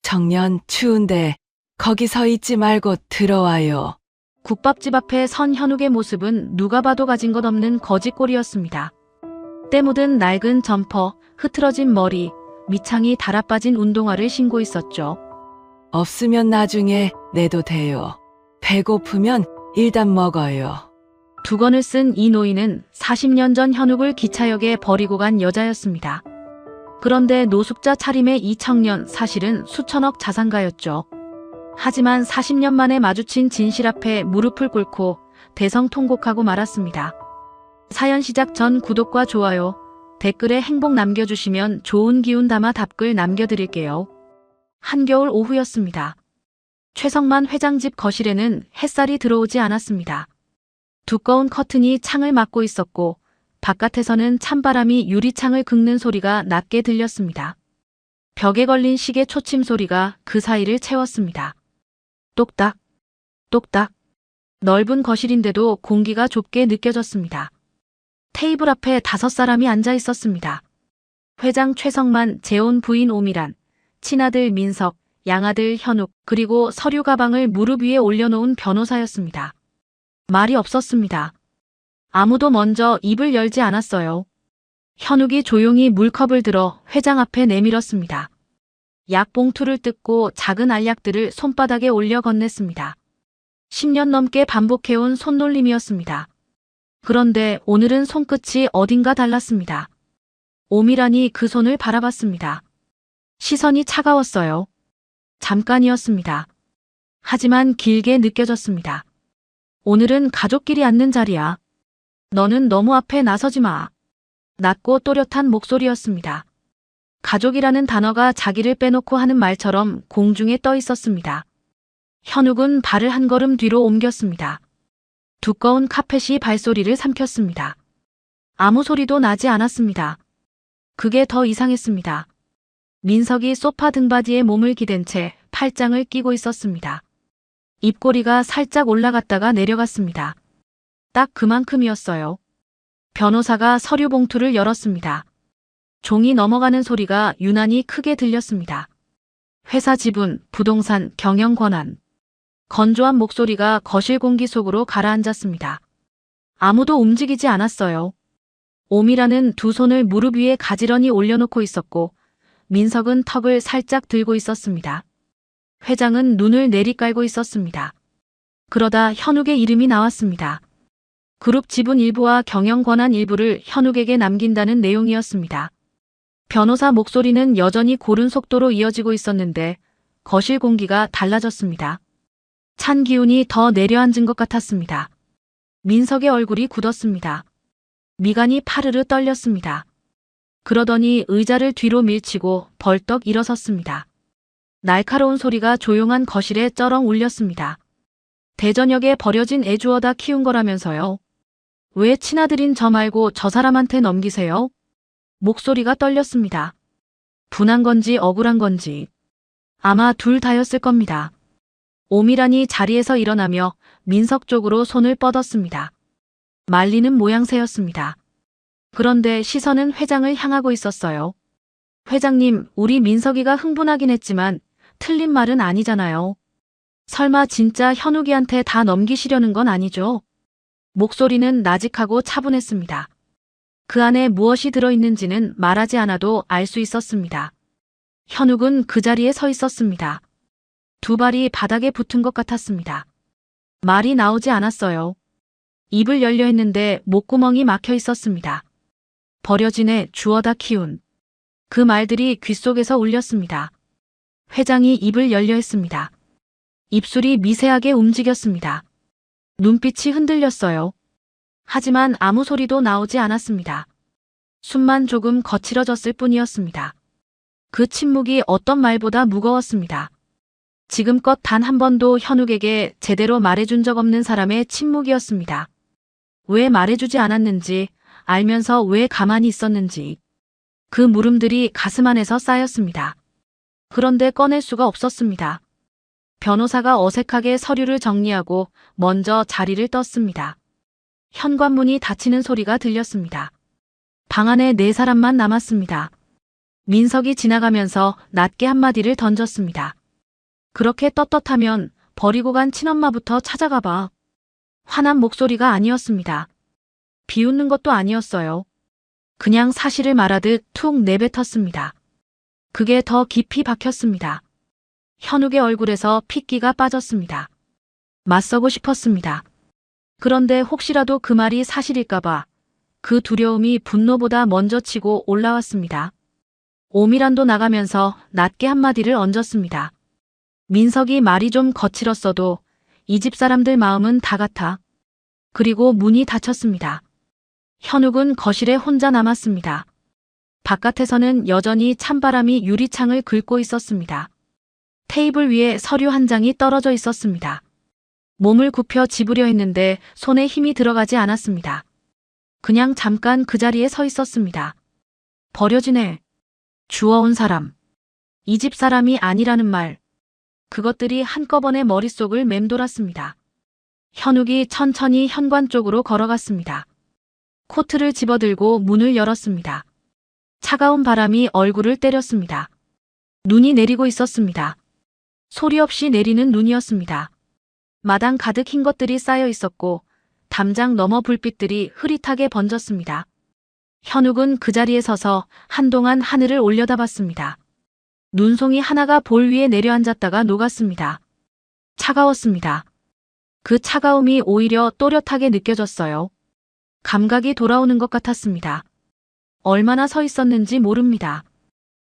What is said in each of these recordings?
청년, 추운데 거기 서 있지 말고 들어와요. 국밥집 앞에 선 현욱의 모습은 누가 봐도 가진 것 없는 거지꼴이었습니다. 때 묻은 낡은 점퍼, 흐트러진 머리, 밑창이 달아빠진 운동화를 신고 있었죠. 없으면 나중에 내도 돼요. 배고프면 일단 먹어요. 두건을 쓴 이 노인은 40년 전 현욱을 기차역에 버리고 간 여자였습니다. 그런데 노숙자 차림의 이 청년 사실은 수천억 자산가였죠. 하지만 40년 만에 마주친 진실 앞에 무릎을 꿇고 대성통곡하고 말았습니다. 사연 시작 전 구독과 좋아요, 댓글에 행복 남겨주시면 좋은 기운 담아 답글 남겨드릴게요. 한겨울 오후였습니다. 최성만 회장 집 거실에는 햇살이 들어오지 않았습니다. 두꺼운 커튼이 창을 막고 있었고 바깥에서는 찬바람이 유리창을 긁는 소리가 낮게 들렸습니다. 벽에 걸린 시계 초침 소리가 그 사이를 채웠습니다. 똑딱, 똑딱. 넓은 거실인데도 공기가 좁게 느껴졌습니다. 테이블 앞에 5사람이 앉아 있었습니다. 회장 최성만, 재혼 부인 오미란, 친아들 민석, 양아들 현욱, 그리고 서류 가방을 무릎 위에 올려놓은 변호사였습니다. 말이 없었습니다. 아무도 먼저 입을 열지 않았어요. 현욱이 조용히 물컵을 들어 회장 앞에 내밀었습니다. 약 봉투를 뜯고 작은 알약들을 손바닥에 올려 건넸습니다. 10년 넘게 반복해온 손놀림이었습니다. 그런데 오늘은 손끝이 어딘가 달랐습니다. 오미란이 그 손을 바라봤습니다. 시선이 차가웠어요. 잠깐이었습니다. 하지만 길게 느껴졌습니다. 오늘은 가족끼리 앉는 자리야. 너는 너무 앞에 나서지 마. 낮고 또렷한 목소리였습니다. 가족이라는 단어가 자기를 빼놓고 하는 말처럼 공중에 떠 있었습니다. 현욱은 발을 한 걸음 뒤로 옮겼습니다. 두꺼운 카펫이 발소리를 삼켰습니다. 아무 소리도 나지 않았습니다. 그게 더 이상했습니다. 민석이 소파 등받이에 몸을 기댄 채 팔짱을 끼고 있었습니다. 입꼬리가 살짝 올라갔다가 내려갔습니다. 딱 그만큼이었어요. 변호사가 서류 봉투를 열었습니다. 종이 넘어가는 소리가 유난히 크게 들렸습니다. 회사 지분, 부동산, 경영 권한. 건조한 목소리가 거실 공기 속으로 가라앉았습니다. 아무도 움직이지 않았어요. 오미라는 두 손을 무릎 위에 가지런히 올려놓고 있었고 민석은 턱을 살짝 들고 있었습니다. 회장은 눈을 내리깔고 있었습니다. 그러다 현욱의 이름이 나왔습니다. 그룹 지분 일부와 경영 권한 일부를 현욱에게 남긴다는 내용이었습니다. 변호사 목소리는 여전히 고른 속도로 이어지고 있었는데 거실 공기가 달라졌습니다. 찬 기운이 더 내려앉은 것 같았습니다. 민석의 얼굴이 굳었습니다. 미간이 파르르 떨렸습니다. 그러더니 의자를 뒤로 밀치고 벌떡 일어섰습니다. 날카로운 소리가 조용한 거실에 쩌렁 울렸습니다. 대전역에 버려진 애 주워다 키운 거라면서요. 왜 친아들인 저 말고 저 사람한테 넘기세요? 목소리가 떨렸습니다. 분한 건지 억울한 건지. 아마 둘 다였을 겁니다. 오미란이 자리에서 일어나며 민석 쪽으로 손을 뻗었습니다. 말리는 모양새였습니다. 그런데 시선은 회장을 향하고 있었어요. 회장님, 우리 민석이가 흥분하긴 했지만 틀린 말은 아니잖아요. 설마 진짜 현욱이한테 다 넘기시려는 건 아니죠? 목소리는 나직하고 차분했습니다. 그 안에 무엇이 들어있는지는 말하지 않아도 알 수 있었습니다. 현욱은 그 자리에 서 있었습니다. 두 발이 바닥에 붙은 것 같았습니다. 말이 나오지 않았어요. 입을 열려 했는데 목구멍이 막혀 있었습니다. 버려진 애 주워다 키운. 그 말들이 귓속에서 울렸습니다. 회장이 입을 열려 했습니다. 입술이 미세하게 움직였습니다. 눈빛이 흔들렸어요. 하지만 아무 소리도 나오지 않았습니다. 숨만 조금 거칠어졌을 뿐이었습니다. 그 침묵이 어떤 말보다 무거웠습니다. 지금껏 단 한 번도 현욱에게 제대로 말해준 적 없는 사람의 침묵이었습니다. 왜 말해주지 않았는지, 알면서 왜 가만히 있었는지. 그 물음들이 가슴 안에서 쌓였습니다. 그런데 꺼낼 수가 없었습니다. 변호사가 어색하게 서류를 정리하고 먼저 자리를 떴습니다. 현관문이 닫히는 소리가 들렸습니다. 방 안에 4사람만 남았습니다. 민석이 지나가면서 낮게 한마디를 던졌습니다. 그렇게 떳떳하면 버리고 간 친엄마부터 찾아가 봐. 화난 목소리가 아니었습니다. 비웃는 것도 아니었어요. 그냥 사실을 말하듯 툭 내뱉었습니다. 그게 더 깊이 박혔습니다. 현욱의 얼굴에서 핏기가 빠졌습니다. 맞서고 싶었습니다. 그런데 혹시라도 그 말이 사실일까봐 그 두려움이 분노보다 먼저 치고 올라왔습니다. 오미란도 나가면서 낮게 한마디를 얹었습니다. 민석이 말이 좀 거칠었어도 이 집 사람들 마음은 다 같아. 그리고 문이 닫혔습니다. 현욱은 거실에 혼자 남았습니다. 바깥에서는 여전히 찬바람이 유리창을 긁고 있었습니다. 테이블 위에 서류 한 장이 떨어져 있었습니다. 몸을 굽혀 집으려 했는데 손에 힘이 들어가지 않았습니다. 그냥 잠깐 그 자리에 서 있었습니다. 버려지네. 주워온 사람. 이 집 사람이 아니라는 말. 그것들이 한꺼번에 머릿속을 맴돌았습니다. 현욱이 천천히 현관 쪽으로 걸어갔습니다. 코트를 집어들고 문을 열었습니다. 차가운 바람이 얼굴을 때렸습니다. 눈이 내리고 있었습니다. 소리 없이 내리는 눈이었습니다. 마당 가득 흰 것들이 쌓여 있었고 담장 너머 불빛들이 흐릿하게 번졌습니다. 현욱은 그 자리에 서서 한동안 하늘을 올려다봤습니다. 눈송이 하나가 볼 위에 내려앉았다가 녹았습니다. 차가웠습니다. 그 차가움이 오히려 또렷하게 느껴졌어요. 감각이 돌아오는 것 같았습니다. 얼마나 서 있었는지 모릅니다.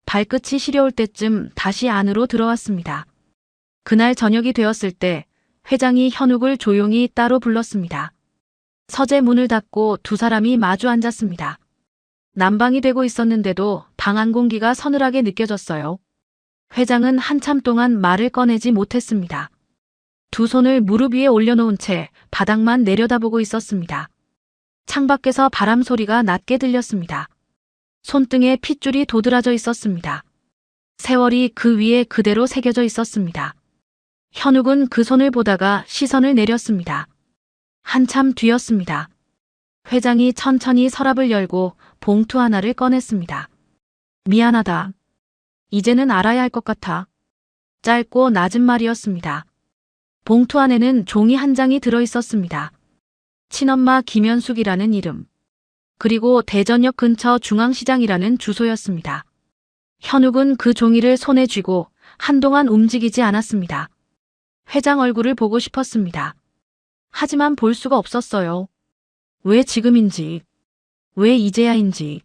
발끝이 시려울 때쯤 다시 안으로 들어왔습니다. 그날 저녁이 되었을 때 회장이 현욱을 조용히 따로 불렀습니다. 서재 문을 닫고 두 사람이 마주 앉았습니다. 난방이 되고 있었는데도 방 안 공기가 서늘하게 느껴졌어요. 회장은 한참 동안 말을 꺼내지 못했습니다. 두 손을 무릎 위에 올려놓은 채 바닥만 내려다보고 있었습니다. 창밖에서 바람 소리가 낮게 들렸습니다. 손등에 핏줄이 도드라져 있었습니다. 세월이 그 위에 그대로 새겨져 있었습니다. 현욱은 그 손을 보다가 시선을 내렸습니다. 한참 뒤였습니다. 회장이 천천히 서랍을 열고 봉투 하나를 꺼냈습니다. 미안하다. 이제는 알아야 할 것 같아. 짧고 낮은 말이었습니다. 봉투 안에는 종이 한 장이 들어 있었습니다. 친엄마 김현숙이라는 이름. 그리고 대전역 근처 중앙시장이라는 주소였습니다. 현욱은 그 종이를 손에 쥐고 한동안 움직이지 않았습니다. 회장 얼굴을 보고 싶었습니다. 하지만 볼 수가 없었어요. 왜 지금인지, 왜 이제야인지.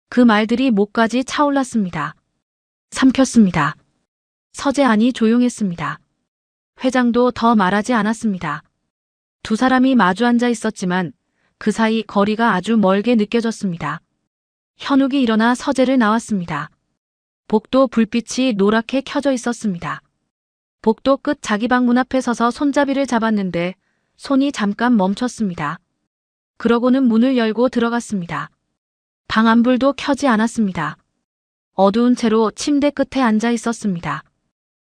그 말들이 목까지 차올랐습니다. 삼켰습니다. 서재 안이 조용했습니다. 회장도 더 말하지 않았습니다. 두 사람이 마주 앉아 있었지만 그 사이 거리가 아주 멀게 느껴졌습니다. 현욱이 일어나 서재를 나왔습니다. 복도 불빛이 노랗게 켜져 있었습니다. 복도 끝 자기 방 문 앞에 서서 손잡이를 잡았는데 손이 잠깐 멈췄습니다. 그러고는 문을 열고 들어갔습니다. 방 안불도 켜지 않았습니다. 어두운 채로 침대 끝에 앉아 있었습니다.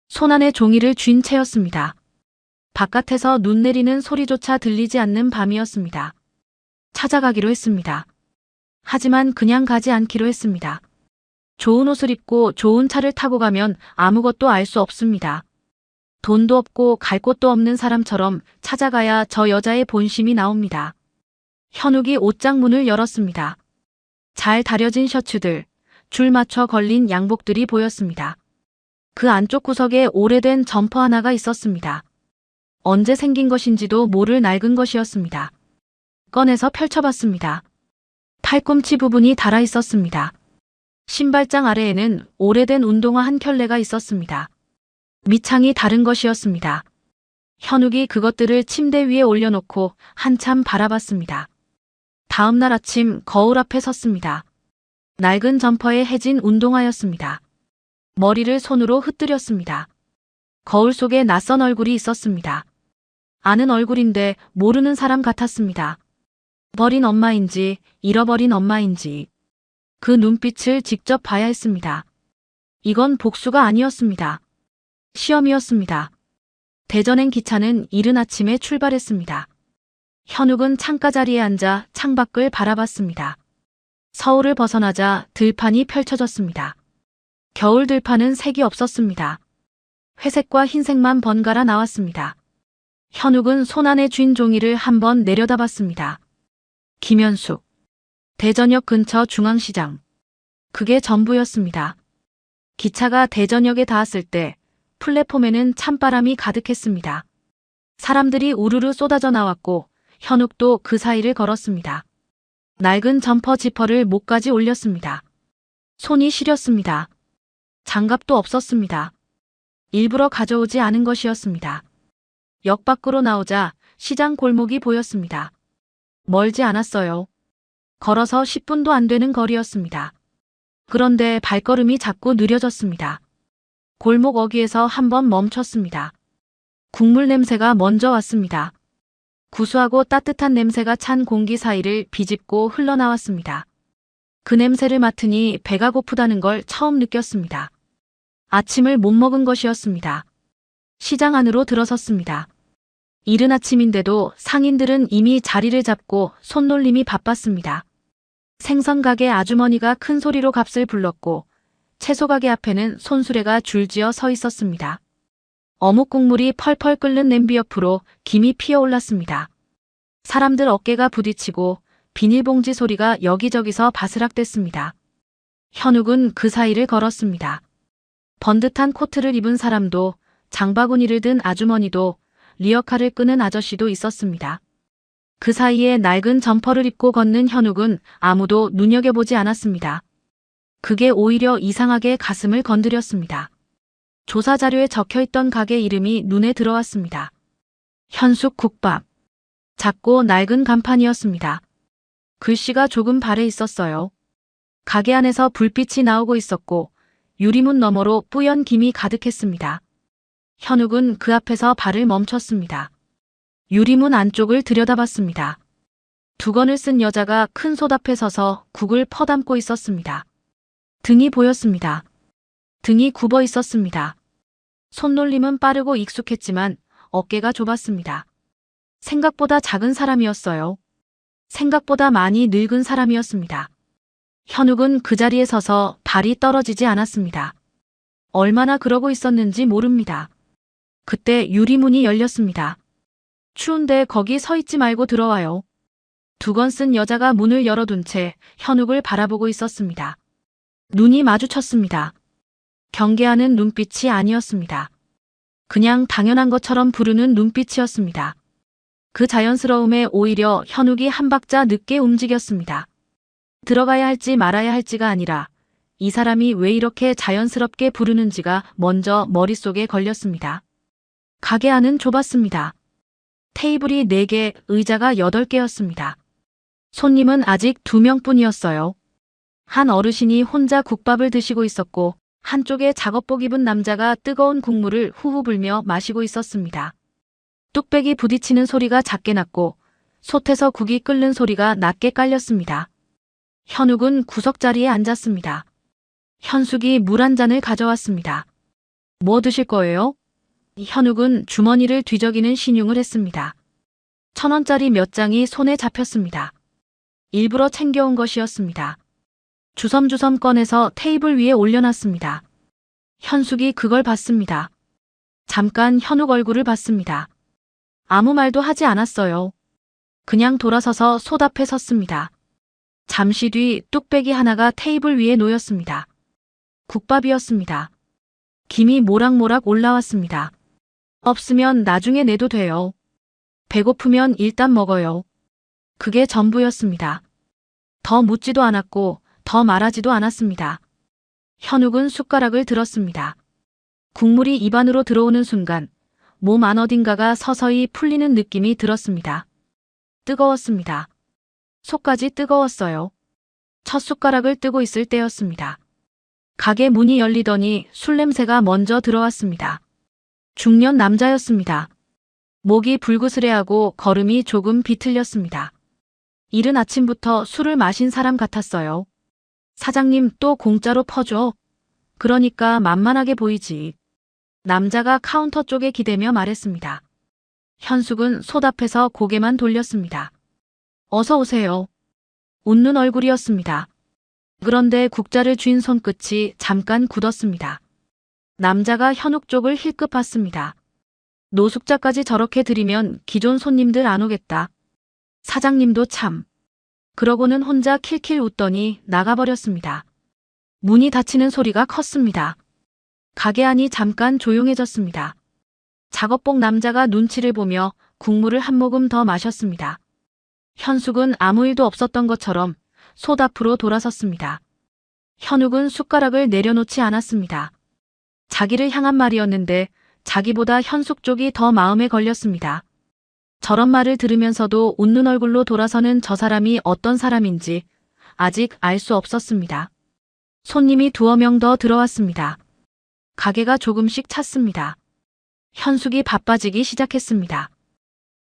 손안에 종이를 쥔 채였습니다. 바깥에서 눈 내리는 소리조차 들리지 않는 밤이었습니다. 찾아가기로 했습니다. 하지만 그냥 가지 않기로 했습니다. 좋은 옷을 입고 좋은 차를 타고 가면 아무것도 알 수 없습니다. 돈도 없고 갈 곳도 없는 사람처럼 찾아가야 저 여자의 본심이 나옵니다. 현욱이 옷장 문을 열었습니다. 잘 다려진 셔츠들, 줄 맞춰 걸린 양복들이 보였습니다. 그 안쪽 구석에 오래된 점퍼 하나가 있었습니다. 언제 생긴 것인지도 모를 낡은 것이었습니다. 꺼내서 펼쳐봤습니다. 팔꿈치 부분이 닳아 있었습니다. 신발장 아래에는 오래된 운동화 한 켤레가 있었습니다. 밑창이 다른 것이었습니다. 현욱이 그것들을 침대 위에 올려놓고 한참 바라봤습니다. 다음 날 아침 거울 앞에 섰습니다. 낡은 점퍼에 해진 운동화였습니다. 머리를 손으로 흩뜨렸습니다. 거울 속에 낯선 얼굴이 있었습니다. 아는 얼굴인데 모르는 사람 같았습니다. 버린 엄마인지 잃어버린 엄마인지 그 눈빛을 직접 봐야 했습니다. 이건 복수가 아니었습니다. 시험이었습니다. 대전행 기차는 이른 아침에 출발했습니다. 현욱은 창가 자리에 앉아 창밖을 바라봤습니다. 서울을 벗어나자 들판이 펼쳐졌습니다. 겨울 들판은 색이 없었습니다. 회색과 흰색만 번갈아 나왔습니다. 현욱은 손안에 쥔 종이를 한번 내려다봤습니다. 김현숙. 대전역 근처 중앙시장. 그게 전부였습니다. 기차가 대전역에 닿았을 때 플랫폼에는 찬바람이 가득했습니다. 사람들이 우르르 쏟아져 나왔고 현욱도 그 사이를 걸었습니다. 낡은 점퍼 지퍼를 목까지 올렸습니다. 손이 시렸습니다. 장갑도 없었습니다. 일부러 가져오지 않은 것이었습니다. 역 밖으로 나오자 시장 골목이 보였습니다. 멀지 않았어요. 걸어서 10분도 안 되는 거리였습니다. 그런데 발걸음이 자꾸 느려졌습니다. 골목 어귀에서 한번 멈췄습니다. 국물 냄새가 먼저 왔습니다. 구수하고 따뜻한 냄새가 찬 공기 사이를 비집고 흘러나왔습니다. 그 냄새를 맡으니 배가 고프다는 걸 처음 느꼈습니다. 아침을 못 먹은 것이었습니다. 시장 안으로 들어섰습니다. 이른 아침인데도 상인들은 이미 자리를 잡고 손놀림이 바빴습니다. 생선 가게 아주머니가 큰 소리로 값을 불렀고 채소 가게 앞에는 손수레가 줄지어 서 있었습니다. 어묵 국물이 펄펄 끓는 냄비 옆으로 김이 피어올랐습니다. 사람들 어깨가 부딪히고 비닐봉지 소리가 여기저기서 바스락댔습니다. 현욱은 그 사이를 걸었습니다. 번듯한 코트를 입은 사람도, 장바구니를 든 아주머니도, 리어카를 끄는 아저씨도 있었습니다. 그 사이에 낡은 점퍼를 입고 걷는 현욱은 아무도 눈여겨보지 않았습니다. 그게 오히려 이상하게 가슴을 건드렸습니다. 조사 자료에 적혀있던 가게 이름이 눈에 들어왔습니다. 현숙 국밥. 작고 낡은 간판이었습니다. 글씨가 조금 발해 있었어요. 가게 안에서 불빛이 나오고 있었고 유리문 너머로 뿌연 김이 가득했습니다. 현욱은 그 앞에서 발을 멈췄습니다. 유리문 안쪽을 들여다봤습니다. 두건을 쓴 여자가 큰 솥 앞에 서서 국을 퍼담고 있었습니다. 등이 보였습니다. 등이 굽어 있었습니다. 손놀림은 빠르고 익숙했지만 어깨가 좁았습니다. 생각보다 작은 사람이었어요. 생각보다 많이 늙은 사람이었습니다. 현욱은 그 자리에 서서 발이 떨어지지 않았습니다. 얼마나 그러고 있었는지 모릅니다. 그때 유리문이 열렸습니다. 추운데 거기 서 있지 말고 들어와요. 두건 쓴 여자가 문을 열어둔 채 현욱을 바라보고 있었습니다. 눈이 마주쳤습니다. 경계하는 눈빛이 아니었습니다. 그냥 당연한 것처럼 부르는 눈빛이었습니다. 그 자연스러움에 오히려 현욱이 한 박자 늦게 움직였습니다. 들어가야 할지 말아야 할지가 아니라 이 사람이 왜 이렇게 자연스럽게 부르는지가 먼저 머릿속에 걸렸습니다. 가게 안은 좁았습니다. 테이블이 4개, 의자가 8개였습니다. 손님은 아직 2명뿐이었어요. 한 어르신이 혼자 국밥을 드시고 있었고 한쪽에 작업복 입은 남자가 뜨거운 국물을 후후 불며 마시고 있었습니다. 뚝배기 부딪히는 소리가 작게 났고 솥에서 국이 끓는 소리가 낮게 깔렸습니다. 현욱은 구석자리에 앉았습니다. 현숙이 물 한 잔을 가져왔습니다. 뭐 드실 거예요? 현욱은 주머니를 뒤적이는 신용을 했습니다. 1,000원짜리 몇 장이 손에 잡혔습니다. 일부러 챙겨온 것이었습니다. 주섬주섬 꺼내서 테이블 위에 올려놨습니다. 현숙이 그걸 봤습니다. 잠깐 현욱 얼굴을 봤습니다. 아무 말도 하지 않았어요. 그냥 돌아서서 솥 앞에 섰습니다. 잠시 뒤 뚝배기 하나가 테이블 위에 놓였습니다. 국밥이었습니다. 김이 모락모락 올라왔습니다. 없으면 나중에 내도 돼요. 배고프면 일단 먹어요. 그게 전부였습니다. 더 묻지도 않았고 더 말하지도 않았습니다. 현욱은 숟가락을 들었습니다. 국물이 입안으로 들어오는 순간 몸 안 어딘가가 서서히 풀리는 느낌이 들었습니다. 뜨거웠습니다. 속까지 뜨거웠어요. 첫 숟가락을 뜨고 있을 때였습니다. 가게 문이 열리더니 술 냄새가 먼저 들어왔습니다. 중년 남자였습니다. 목이 불그스레하고 걸음이 조금 비틀렸습니다. 이른 아침부터 술을 마신 사람 같았어요. 사장님 또 공짜로 퍼줘. 그러니까 만만하게 보이지. 남자가 카운터 쪽에 기대며 말했습니다. 현숙은 솥 앞에서 고개만 돌렸습니다. 어서 오세요. 웃는 얼굴이었습니다. 그런데 국자를 쥔 손끝이 잠깐 굳었습니다. 남자가 현욱 쪽을 힐끗 봤습니다. 노숙자까지 저렇게 들이면 기존 손님들 안 오겠다. 사장님도 참. 그러고는 혼자 킬킬 웃더니 나가버렸습니다. 문이 닫히는 소리가 컸습니다. 가게 안이 잠깐 조용해졌습니다. 작업복 남자가 눈치를 보며 국물을 한 모금 더 마셨습니다. 현숙은 아무 일도 없었던 것처럼 솥 앞으로 돌아섰습니다. 현욱은 숟가락을 내려놓지 않았습니다. 자기를 향한 말이었는데 자기보다 현숙 쪽이 더 마음에 걸렸습니다. 저런 말을 들으면서도 웃는 얼굴로 돌아서는 저 사람이 어떤 사람인지 아직 알 수 없었습니다. 손님이 두어 명 더 들어왔습니다. 가게가 조금씩 찼습니다. 현숙이 바빠지기 시작했습니다.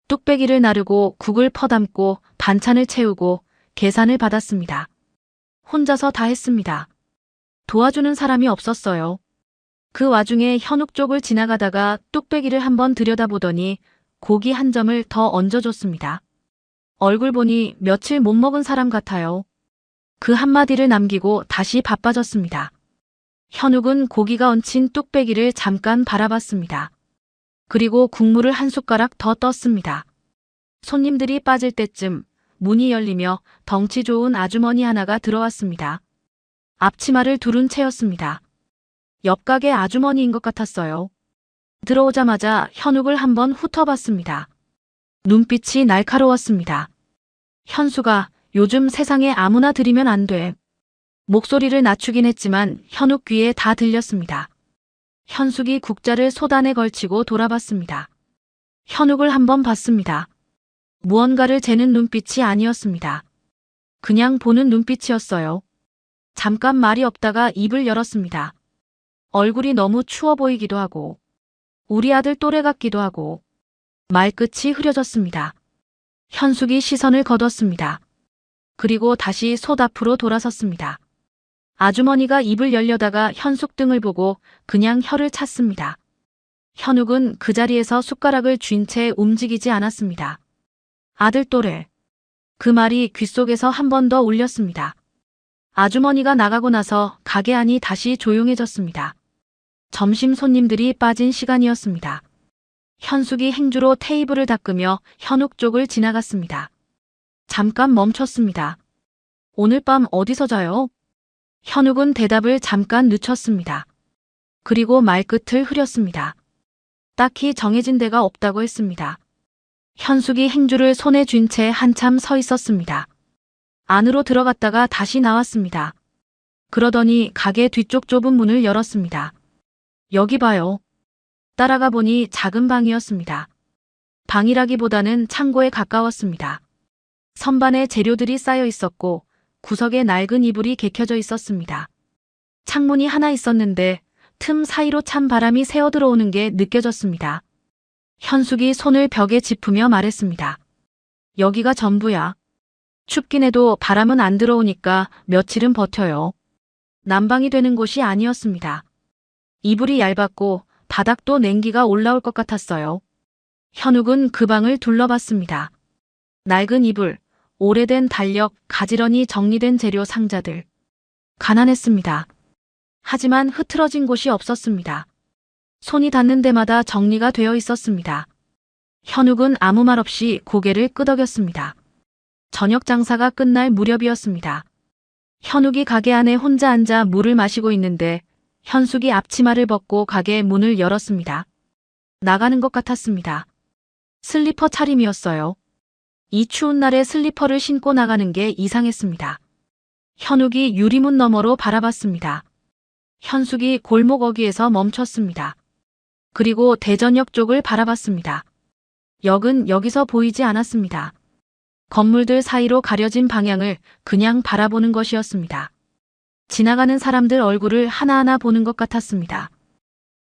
뚝배기를 나르고 국을 퍼담고 반찬을 채우고 계산을 받았습니다. 혼자서 다 했습니다. 도와주는 사람이 없었어요. 그 와중에 현욱 쪽을 지나가다가 뚝배기를 한번 들여다보더니 고기 한 점을 더 얹어줬습니다. 얼굴 보니 며칠 못 먹은 사람 같아요. 그 한마디를 남기고 다시 바빠졌습니다. 현욱은 고기가 얹힌 뚝배기를 잠깐 바라봤습니다. 그리고 국물을 한 숟가락 더 떴습니다. 손님들이 빠질 때쯤 문이 열리며 덩치 좋은 아주머니 하나가 들어왔습니다. 앞치마를 두른 채였습니다. 옆 가게 아주머니인 것 같았어요. 들어오자마자 현욱을 한번 훑어봤습니다. 눈빛이 날카로웠습니다. 현수가 요즘 세상에 아무나 들이면 안 돼. 목소리를 낮추긴 했지만 현욱 귀에 다 들렸습니다. 현숙이 국자를 솥 안에 걸치고 돌아봤습니다. 현욱을 한번 봤습니다. 무언가를 재는 눈빛이 아니었습니다. 그냥 보는 눈빛이었어요. 잠깐 말이 없다가 입을 열었습니다. 얼굴이 너무 추워 보이기도 하고 우리 아들 또래 같기도 하고 말끝이 흐려졌습니다. 현숙이 시선을 거뒀습니다. 그리고 다시 솥 앞으로 돌아섰습니다. 아주머니가 입을 열려다가 현숙 등을 보고 그냥 혀를 찼습니다. 현욱은 그 자리에서 숟가락을 쥔 채 움직이지 않았습니다. 아들 또래. 그 말이 귓속에서 한 번 더 울렸습니다. 아주머니가 나가고 나서 가게 안이 다시 조용해졌습니다. 점심 손님들이 빠진 시간이었습니다. 현숙이 행주로 테이블을 닦으며 현욱 쪽을 지나갔습니다. 잠깐 멈췄습니다. 오늘 밤 어디서 자요? 현욱은 대답을 잠깐 늦췄습니다. 그리고 말끝을 흐렸습니다. 딱히 정해진 데가 없다고 했습니다. 현숙이 행주를 손에 쥔 채 한참 서 있었습니다. 안으로 들어갔다가 다시 나왔습니다. 그러더니 가게 뒤쪽 좁은 문을 열었습니다. 여기 봐요. 따라가 보니 작은 방이었습니다. 방이라기보다는 창고에 가까웠습니다. 선반에 재료들이 쌓여 있었고 구석에 낡은 이불이 개켜져 있었습니다. 창문이 하나 있었는데 틈 사이로 찬 바람이 새어 들어오는 게 느껴졌습니다. 현숙이 손을 벽에 짚으며 말했습니다. 여기가 전부야. 춥긴 해도 바람은 안 들어오니까 며칠은 버텨요. 난방이 되는 곳이 아니었습니다. 이불이 얇았고 바닥도 냉기가 올라올 것 같았어요. 현욱은 그 방을 둘러봤습니다. 낡은 이불, 오래된 달력, 가지런히 정리된 재료 상자들. 가난했습니다. 하지만 흐트러진 곳이 없었습니다. 손이 닿는 데마다 정리가 되어 있었습니다. 현욱은 아무 말 없이 고개를 끄덕였습니다. 저녁 장사가 끝날 무렵이었습니다. 현욱이 가게 안에 혼자 앉아 물을 마시고 있는데 현숙이 앞치마를 벗고 가게 문을 열었습니다. 나가는 것 같았습니다. 슬리퍼 차림이었어요. 이 추운 날에 슬리퍼를 신고 나가는 게 이상했습니다. 현욱이 유리문 너머로 바라봤습니다. 현숙이 골목 어귀에서 멈췄습니다. 그리고 대전역 쪽을 바라봤습니다. 역은 여기서 보이지 않았습니다. 건물들 사이로 가려진 방향을 그냥 바라보는 것이었습니다. 지나가는 사람들 얼굴을 하나하나 보는 것 같았습니다.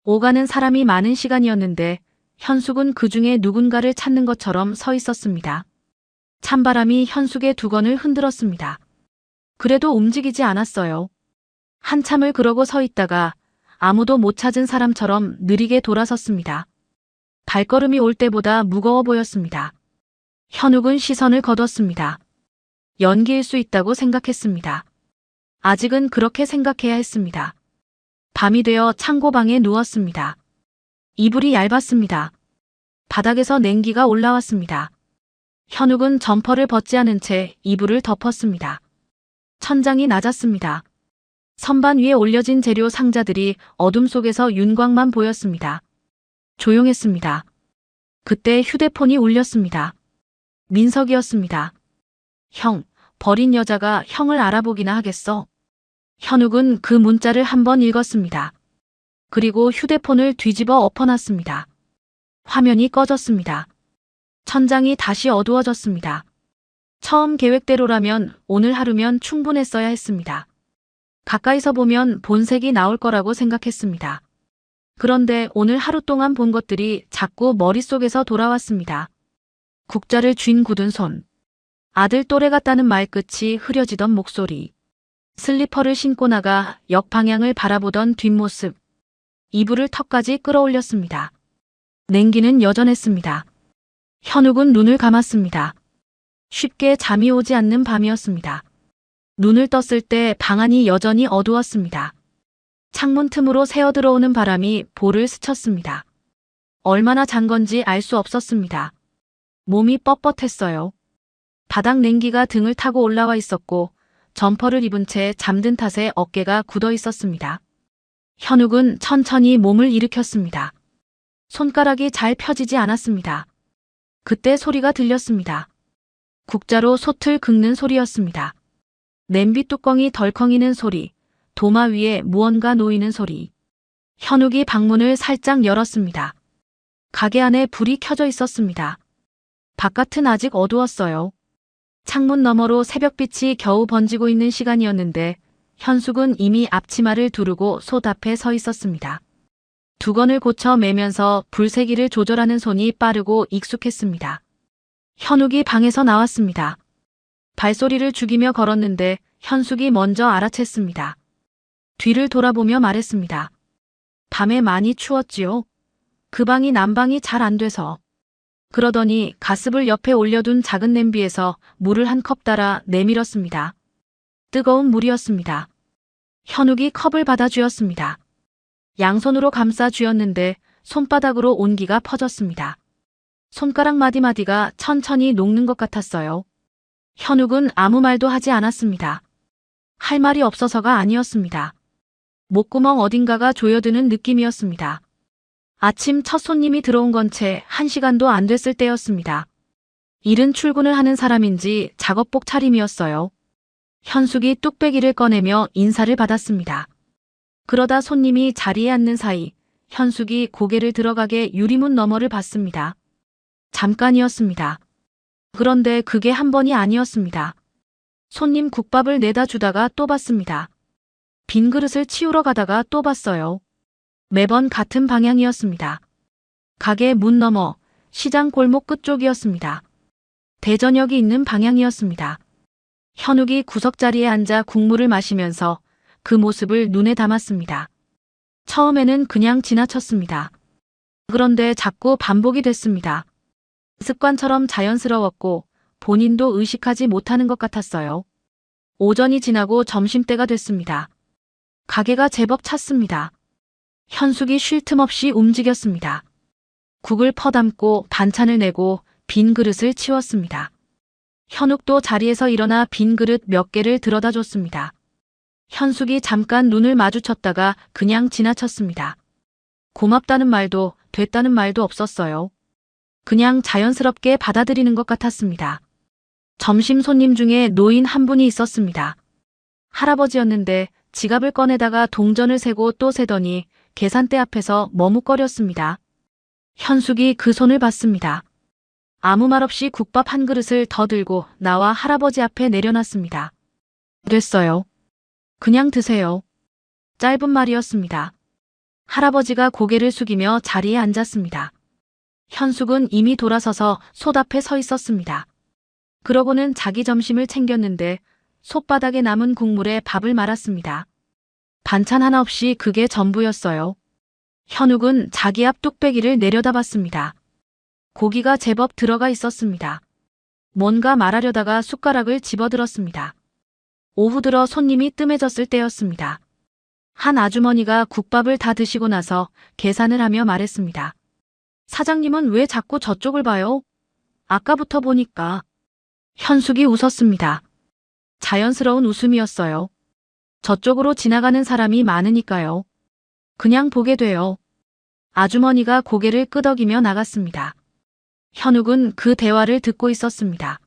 오가는 사람이 많은 시간이었는데 현숙은 그 중에 누군가를 찾는 것처럼 서 있었습니다. 찬바람이 현숙의 두건을 흔들었습니다. 그래도 움직이지 않았어요. 한참을 그러고 서 있다가 아무도 못 찾은 사람처럼 느리게 돌아섰습니다. 발걸음이 올 때보다 무거워 보였습니다. 현욱은 시선을 거뒀습니다. 연기일 수 있다고 생각했습니다. 아직은 그렇게 생각해야 했습니다. 밤이 되어 창고방에 누웠습니다. 이불이 얇았습니다. 바닥에서 냉기가 올라왔습니다. 현욱은 점퍼를 벗지 않은 채 이불을 덮었습니다. 천장이 낮았습니다. 선반 위에 올려진 재료 상자들이 어둠 속에서 윤곽만 보였습니다. 조용했습니다. 그때 휴대폰이 울렸습니다. 민석이었습니다. 형, 버린 여자가 형을 알아보기나 하겠어. 현욱은 그 문자를 한번 읽었습니다. 그리고 휴대폰을 뒤집어 엎어놨습니다. 화면이 꺼졌습니다. 천장이 다시 어두워졌습니다. 처음 계획대로라면 오늘 하루면 충분했어야 했습니다. 가까이서 보면 본색이 나올 거라고 생각했습니다. 그런데 오늘 하루 동안 본 것들이 자꾸 머릿속에서 돌아왔습니다. 국자를 쥔 굳은 손, 아들 또래 같다는 말끝이 흐려지던 목소리, 슬리퍼를 신고 나가 역방향을 바라보던 뒷모습, 이불을 턱까지 끌어올렸습니다. 냉기는 여전했습니다. 현욱은 눈을 감았습니다. 쉽게 잠이 오지 않는 밤이었습니다. 눈을 떴을 때 방 안이 여전히 어두웠습니다. 창문 틈으로 새어들어오는 바람이 볼을 스쳤습니다. 얼마나 잔 건지 알 수 없었습니다. 몸이 뻣뻣했어요. 바닥 냉기가 등을 타고 올라와 있었고 점퍼를 입은 채 잠든 탓에 어깨가 굳어 있었습니다. 현욱은 천천히 몸을 일으켰습니다. 손가락이 잘 펴지지 않았습니다. 그때 소리가 들렸습니다. 국자로 솥을 긁는 소리였습니다. 냄비 뚜껑이 덜컹이는 소리, 도마 위에 무언가 놓이는 소리. 현욱이 방문을 살짝 열었습니다. 가게 안에 불이 켜져 있었습니다. 바깥은 아직 어두웠어요. 창문 너머로 새벽빛이 겨우 번지고 있는 시간이었는데 현숙은 이미 앞치마를 두르고 솥 앞에 서 있었습니다. 두건을 고쳐 매면서 불세기를 조절하는 손이 빠르고 익숙했습니다. 현욱이 방에서 나왔습니다. 발소리를 죽이며 걸었는데 현숙이 먼저 알아챘습니다. 뒤를 돌아보며 말했습니다. 밤에 많이 추웠지요? 그 방이 난방이 잘 안 돼서. 그러더니 가습을 옆에 올려둔 작은 냄비에서 물을 한 컵 따라 내밀었습니다. 뜨거운 물이었습니다. 현욱이 컵을 받아 쥐었습니다. 양손으로 감싸 쥐었는데 손바닥으로 온기가 퍼졌습니다. 손가락 마디마디가 천천히 녹는 것 같았어요. 현욱은 아무 말도 하지 않았습니다. 할 말이 없어서가 아니었습니다. 목구멍 어딘가가 조여드는 느낌이었습니다. 아침 첫 손님이 들어온 건 채 1시간도 안 됐을 때였습니다. 이른 출근을 하는 사람인지 작업복 차림이었어요. 현숙이 뚝배기를 꺼내며 인사를 받았습니다. 그러다 손님이 자리에 앉는 사이 현숙이 고개를 들어가게 유리문 너머를 봤습니다. 잠깐이었습니다. 그런데 그게 한 번이 아니었습니다. 손님 국밥을 내다 주다가 또 봤습니다. 빈 그릇을 치우러 가다가 또 봤어요. 매번 같은 방향이었습니다. 가게 문 너머, 시장 골목 끝쪽이었습니다. 대전역이 있는 방향이었습니다. 현욱이 구석자리에 앉아 국물을 마시면서 그 모습을 눈에 담았습니다. 처음에는 그냥 지나쳤습니다. 그런데 자꾸 반복이 됐습니다. 습관처럼 자연스러웠고 본인도 의식하지 못하는 것 같았어요. 오전이 지나고 점심때가 됐습니다. 가게가 제법 찼습니다. 현숙이 쉴 틈 없이 움직였습니다. 국을 퍼담고 반찬을 내고 빈 그릇을 치웠습니다. 현욱도 자리에서 일어나 빈 그릇 몇 개를 들어다 줬습니다. 현숙이 잠깐 눈을 마주쳤다가 그냥 지나쳤습니다. 고맙다는 말도 됐다는 말도 없었어요. 그냥 자연스럽게 받아들이는 것 같았습니다. 점심 손님 중에 노인 한 분이 있었습니다. 할아버지였는데 지갑을 꺼내다가 동전을 세고 또 세더니 계산대 앞에서 머뭇거렸습니다. 현숙이 그 손을 봤습니다. 아무 말 없이 국밥 한 그릇을 더 들고 나와 할아버지 앞에 내려놨습니다. 됐어요. 그냥 드세요. 짧은 말이었습니다. 할아버지가 고개를 숙이며 자리에 앉았습니다. 현숙은 이미 돌아서서 솥 앞에 서 있었습니다. 그러고는 자기 점심을 챙겼는데 솥바닥에 남은 국물에 밥을 말았습니다. 반찬 하나 없이 그게 전부였어요. 현욱은 자기 앞 뚝배기를 내려다봤습니다. 고기가 제법 들어가 있었습니다. 뭔가 말하려다가 숟가락을 집어들었습니다. 오후 들어 손님이 뜸해졌을 때였습니다. 한 아주머니가 국밥을 다 드시고 나서 계산을 하며 말했습니다. 사장님은 왜 자꾸 저쪽을 봐요? 아까부터 보니까. 현숙이 웃었습니다. 자연스러운 웃음이었어요. 저쪽으로 지나가는 사람이 많으니까요. 그냥 보게 돼요. 아주머니가 고개를 끄덕이며 나갔습니다. 현욱은 그 대화를 듣고 있었습니다.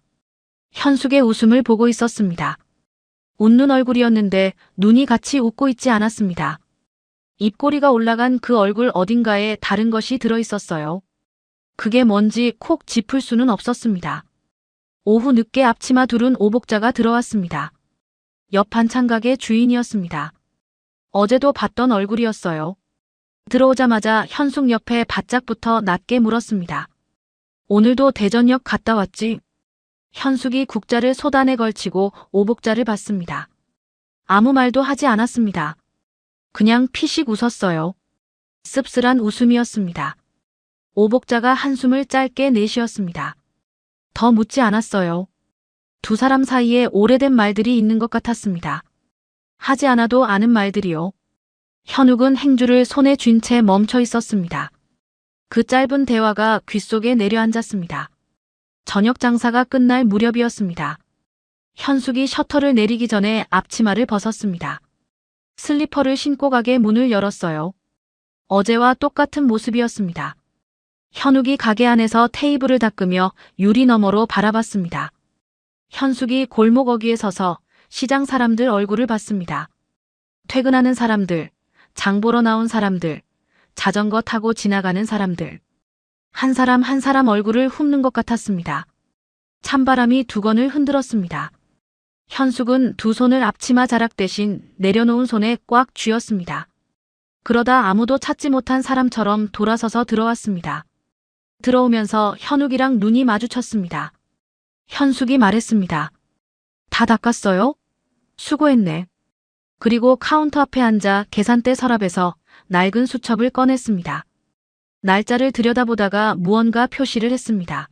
현숙의 웃음을 보고 있었습니다. 웃는 얼굴이었는데 눈이 같이 웃고 있지 않았습니다. 입꼬리가 올라간 그 얼굴 어딘가에 다른 것이 들어있었어요. 그게 뭔지 콕 짚을 수는 없었습니다. 오후 늦게 앞치마 두른 오복자가 들어왔습니다. 옆 반찬 가게 주인이었습니다. 어제도 봤던 얼굴이었어요. 들어오자마자 현숙 옆에 바짝붙어 낮게 물었습니다. 오늘도 대전역 갔다 왔지? 현숙이 국자를 소단에 걸치고 오복자를 봤습니다. 아무 말도 하지 않았습니다. 그냥 피식 웃었어요. 씁쓸한 웃음이었습니다. 오복자가 한숨을 짧게 내쉬었습니다. 더 묻지 않았어요. 두 사람 사이에 오래된 말들이 있는 것 같았습니다. 하지 않아도 아는 말들이요. 현욱은 행주를 손에 쥔 채 멈춰 있었습니다. 그 짧은 대화가 귓속에 내려앉았습니다. 저녁 장사가 끝날 무렵이었습니다. 현숙이 셔터를 내리기 전에 앞치마를 벗었습니다. 슬리퍼를 신고 가게 문을 열었어요. 어제와 똑같은 모습이었습니다. 현욱이 가게 안에서 테이블을 닦으며 유리 너머로 바라봤습니다. 현숙이 골목 어귀에 서서 시장 사람들 얼굴을 봤습니다. 퇴근하는 사람들, 장 보러 나온 사람들, 자전거 타고 지나가는 사람들. 한 사람 한 사람 얼굴을 훑는 것 같았습니다. 찬바람이 두건을 흔들었습니다. 현숙은 두 손을 앞치마 자락 대신 내려놓은 손에 꽉 쥐었습니다. 그러다 아무도 찾지 못한 사람처럼 돌아서서 들어왔습니다. 들어오면서 현욱이랑 눈이 마주쳤습니다. 현숙이 말했습니다. 다 닦았어요? 수고했네. 그리고 카운터 앞에 앉아 계산대 서랍에서 낡은 수첩을 꺼냈습니다. 날짜를 들여다보다가 무언가 표시를 했습니다.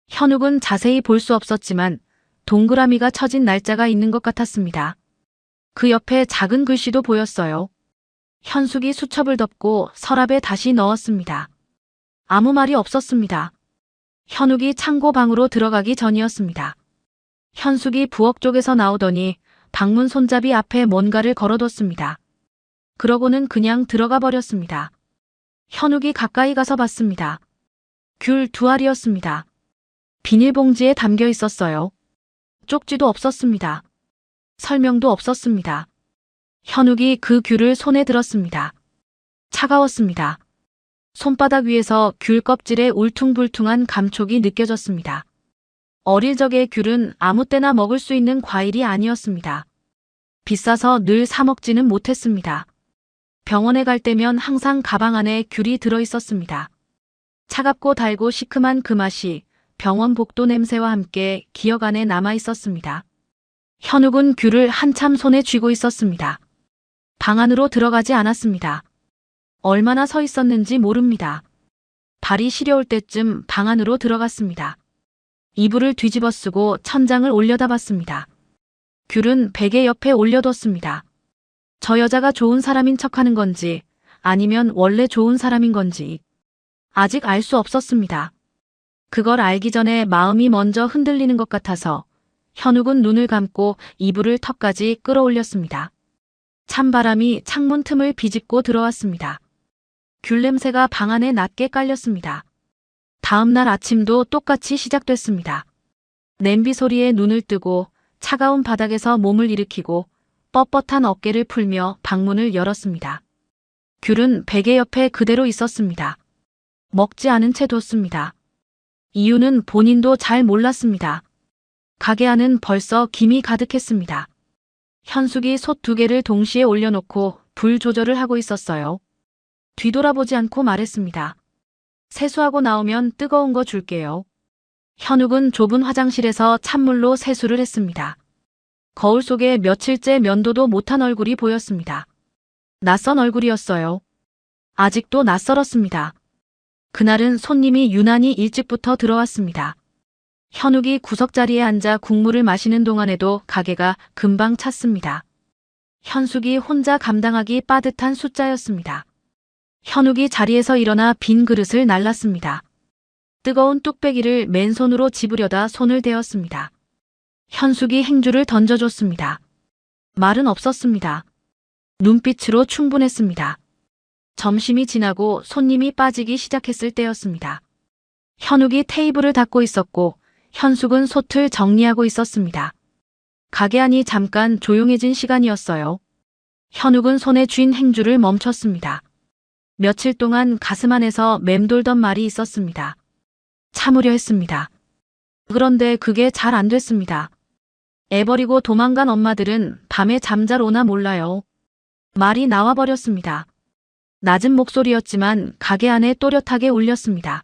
현욱은 자세히 볼 수 없었지만 동그라미가 쳐진 날짜가 있는 것 같았습니다. 그 옆에 작은 글씨도 보였어요. 현숙이 수첩을 덮고 서랍에 다시 넣었습니다. 아무 말이 없었습니다. 현욱이 창고 방으로 들어가기 전이었습니다. 현숙이 부엌 쪽에서 나오더니 방문 손잡이 앞에 뭔가를 걸어뒀습니다. 그러고는 그냥 들어가 버렸습니다. 현욱이 가까이 가서 봤습니다. 귤 두 알이었습니다. 비닐봉지에 담겨 있었어요. 쪽지도 없었습니다. 설명도 없었습니다. 현욱이 그 귤을 손에 들었습니다. 차가웠습니다. 손바닥 위에서 귤 껍질에 울퉁불퉁한 감촉이 느껴졌습니다. 어릴 적의 귤은 아무 때나 먹을 수 있는 과일이 아니었습니다. 비싸서 늘 사 먹지는 못했습니다. 병원에 갈 때면 항상 가방 안에 귤이 들어있었습니다. 차갑고 달고 시큼한 그 맛이 병원 복도 냄새와 함께 기억 안에 남아 있었습니다. 현욱은 귤을 한참 손에 쥐고 있었습니다. 방 안으로 들어가지 않았습니다. 얼마나 서 있었는지 모릅니다. 발이 시려울 때쯤 방 안으로 들어갔습니다. 이불을 뒤집어 쓰고 천장을 올려다봤습니다. 귤은 베개 옆에 올려뒀습니다. 저 여자가 좋은 사람인 척하는 건지 아니면 원래 좋은 사람인 건지 아직 알 수 없었습니다. 그걸 알기 전에 마음이 먼저 흔들리는 것 같아서 현욱은 눈을 감고 이불을 턱까지 끌어올렸습니다. 찬바람이 창문 틈을 비집고 들어왔습니다. 귤 냄새가 방 안에 낮게 깔렸습니다. 다음 날 아침도 똑같이 시작됐습니다. 냄비 소리에 눈을 뜨고 차가운 바닥에서 몸을 일으키고 뻣뻣한 어깨를 풀며 방문을 열었습니다. 귤은 베개 옆에 그대로 있었습니다. 먹지 않은 채 뒀습니다. 이유는 본인도 잘 몰랐습니다. 가게 안은 벌써 김이 가득했습니다. 현숙이 솥 두 개를 동시에 올려놓고 불 조절을 하고 있었어요. 뒤돌아보지 않고 말했습니다. 세수하고 나오면 뜨거운 거 줄게요. 현욱은 좁은 화장실에서 찬물로 세수를 했습니다. 거울 속에 며칠째 면도도 못한 얼굴이 보였습니다. 낯선 얼굴이었어요. 아직도 낯설었습니다. 그날은 손님이 유난히 일찍부터 들어왔습니다. 현욱이 구석자리에 앉아 국물을 마시는 동안에도 가게가 금방 찼습니다. 현숙이 혼자 감당하기 빠듯한 숫자였습니다. 현욱이 자리에서 일어나 빈 그릇을 날랐습니다. 뜨거운 뚝배기를 맨손으로 집으려다 손을 대었습니다. 현숙이 행주를 던져줬습니다. 말은 없었습니다. 눈빛으로 충분했습니다. 점심이 지나고 손님이 빠지기 시작했을 때였습니다. 현욱이 테이블을 닦고 있었고 현숙은 솥을 정리하고 있었습니다. 가게 안이 잠깐 조용해진 시간이었어요. 현욱은 손에 쥔 행주를 멈췄습니다. 며칠 동안 가슴 안에서 맴돌던 말이 있었습니다. 참으려 했습니다. 그런데 그게 잘 안 됐습니다. 애 버리고 도망간 엄마들은 밤에 잠잘 오나 몰라요. 말이 나와버렸습니다. 낮은 목소리였지만 가게 안에 또렷하게 울렸습니다.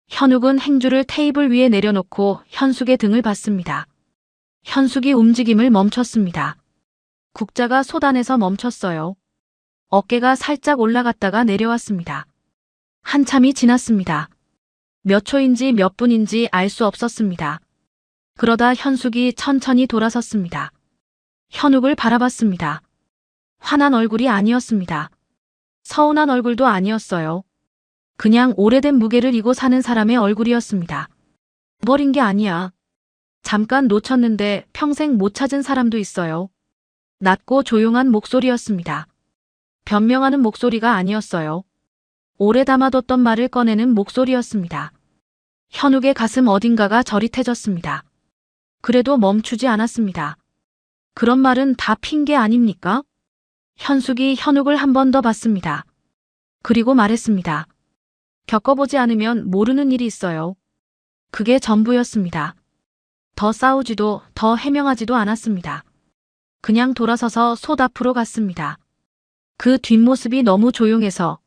현욱은 행주를 테이블 위에 내려놓고 현숙의 등을 봤습니다. 현숙이 움직임을 멈췄습니다. 국자가 솥 안에서 멈췄어요. 어깨가 살짝 올라갔다가 내려왔습니다. 한참이 지났습니다. 몇 초인지 몇 분인지 알 수 없었습니다. 그러다 현숙이 천천히 돌아섰습니다. 현욱을 바라봤습니다. 화난 얼굴이 아니었습니다. 서운한 얼굴도 아니었어요. 그냥 오래된 무게를 이고 사는 사람의 얼굴이었습니다. 버린 게 아니야. 잠깐 놓쳤는데 평생 못 찾은 사람도 있어요. 낮고 조용한 목소리였습니다. 변명하는 목소리가 아니었어요. 오래 담아뒀던 말을 꺼내는 목소리였습니다. 현욱의 가슴 어딘가가 저릿해졌습니다. 그래도 멈추지 않았습니다. 그런 말은 다 핑계 아닙니까? 현숙이 현욱을 한 번 더 봤습니다. 그리고 말했습니다. 겪어보지 않으면 모르는 일이 있어요. 그게 전부였습니다. 더 싸우지도 더 해명하지도 않았습니다. 그냥 돌아서서 솥 앞으로 갔습니다. 그 뒷모습이 너무 조용해서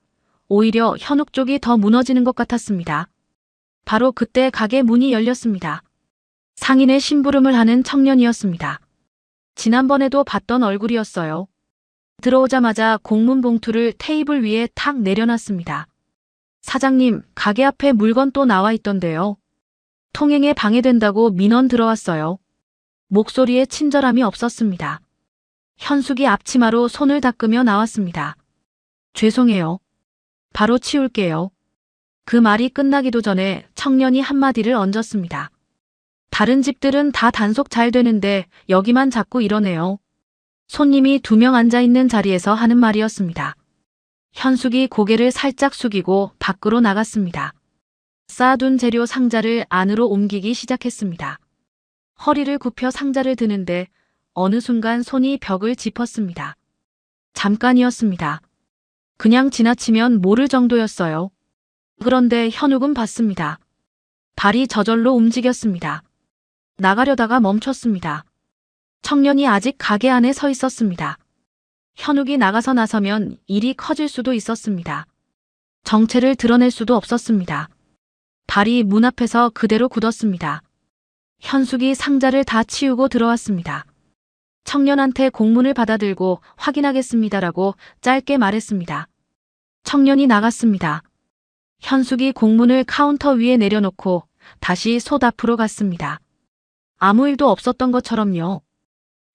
오히려 현욱 쪽이 더 무너지는 것 같았습니다. 바로 그때 가게 문이 열렸습니다. 상인의 심부름을 하는 청년이었습니다. 지난번에도 봤던 얼굴이었어요. 들어오자마자 공문 봉투를 테이블 위에 탁 내려놨습니다. 사장님, 가게 앞에 물건 또 나와 있던데요. 통행에 방해된다고 민원 들어왔어요. 목소리에 친절함이 없었습니다. 현숙이 앞치마로 손을 닦으며 나왔습니다. 죄송해요. 바로 치울게요. 그 말이 끝나기도 전에 청년이 한마디를 얹었습니다. 다른 집들은 다 단속 잘 되는데 여기만 자꾸 이러네요. 손님이 2명 앉아있는 자리에서 하는 말이었습니다. 현숙이 고개를 살짝 숙이고 밖으로 나갔습니다. 쌓아둔 재료 상자를 안으로 옮기기 시작했습니다. 허리를 굽혀 상자를 드는데 어느 순간 손이 벽을 짚었습니다. 잠깐이었습니다. 그냥 지나치면 모를 정도였어요. 그런데 현욱은 봤습니다. 발이 저절로 움직였습니다. 나가려다가 멈췄습니다. 청년이 아직 가게 안에 서 있었습니다. 현욱이 나가서 나서면 일이 커질 수도 있었습니다. 정체를 드러낼 수도 없었습니다. 발이 문 앞에서 그대로 굳었습니다. 현숙이 상자를 다 치우고 들어왔습니다. 청년한테 공문을 받아들고 확인하겠습니다라고 짧게 말했습니다. 청년이 나갔습니다. 현숙이 공문을 카운터 위에 내려놓고 다시 솥 앞으로 갔습니다. 아무 일도 없었던 것처럼요.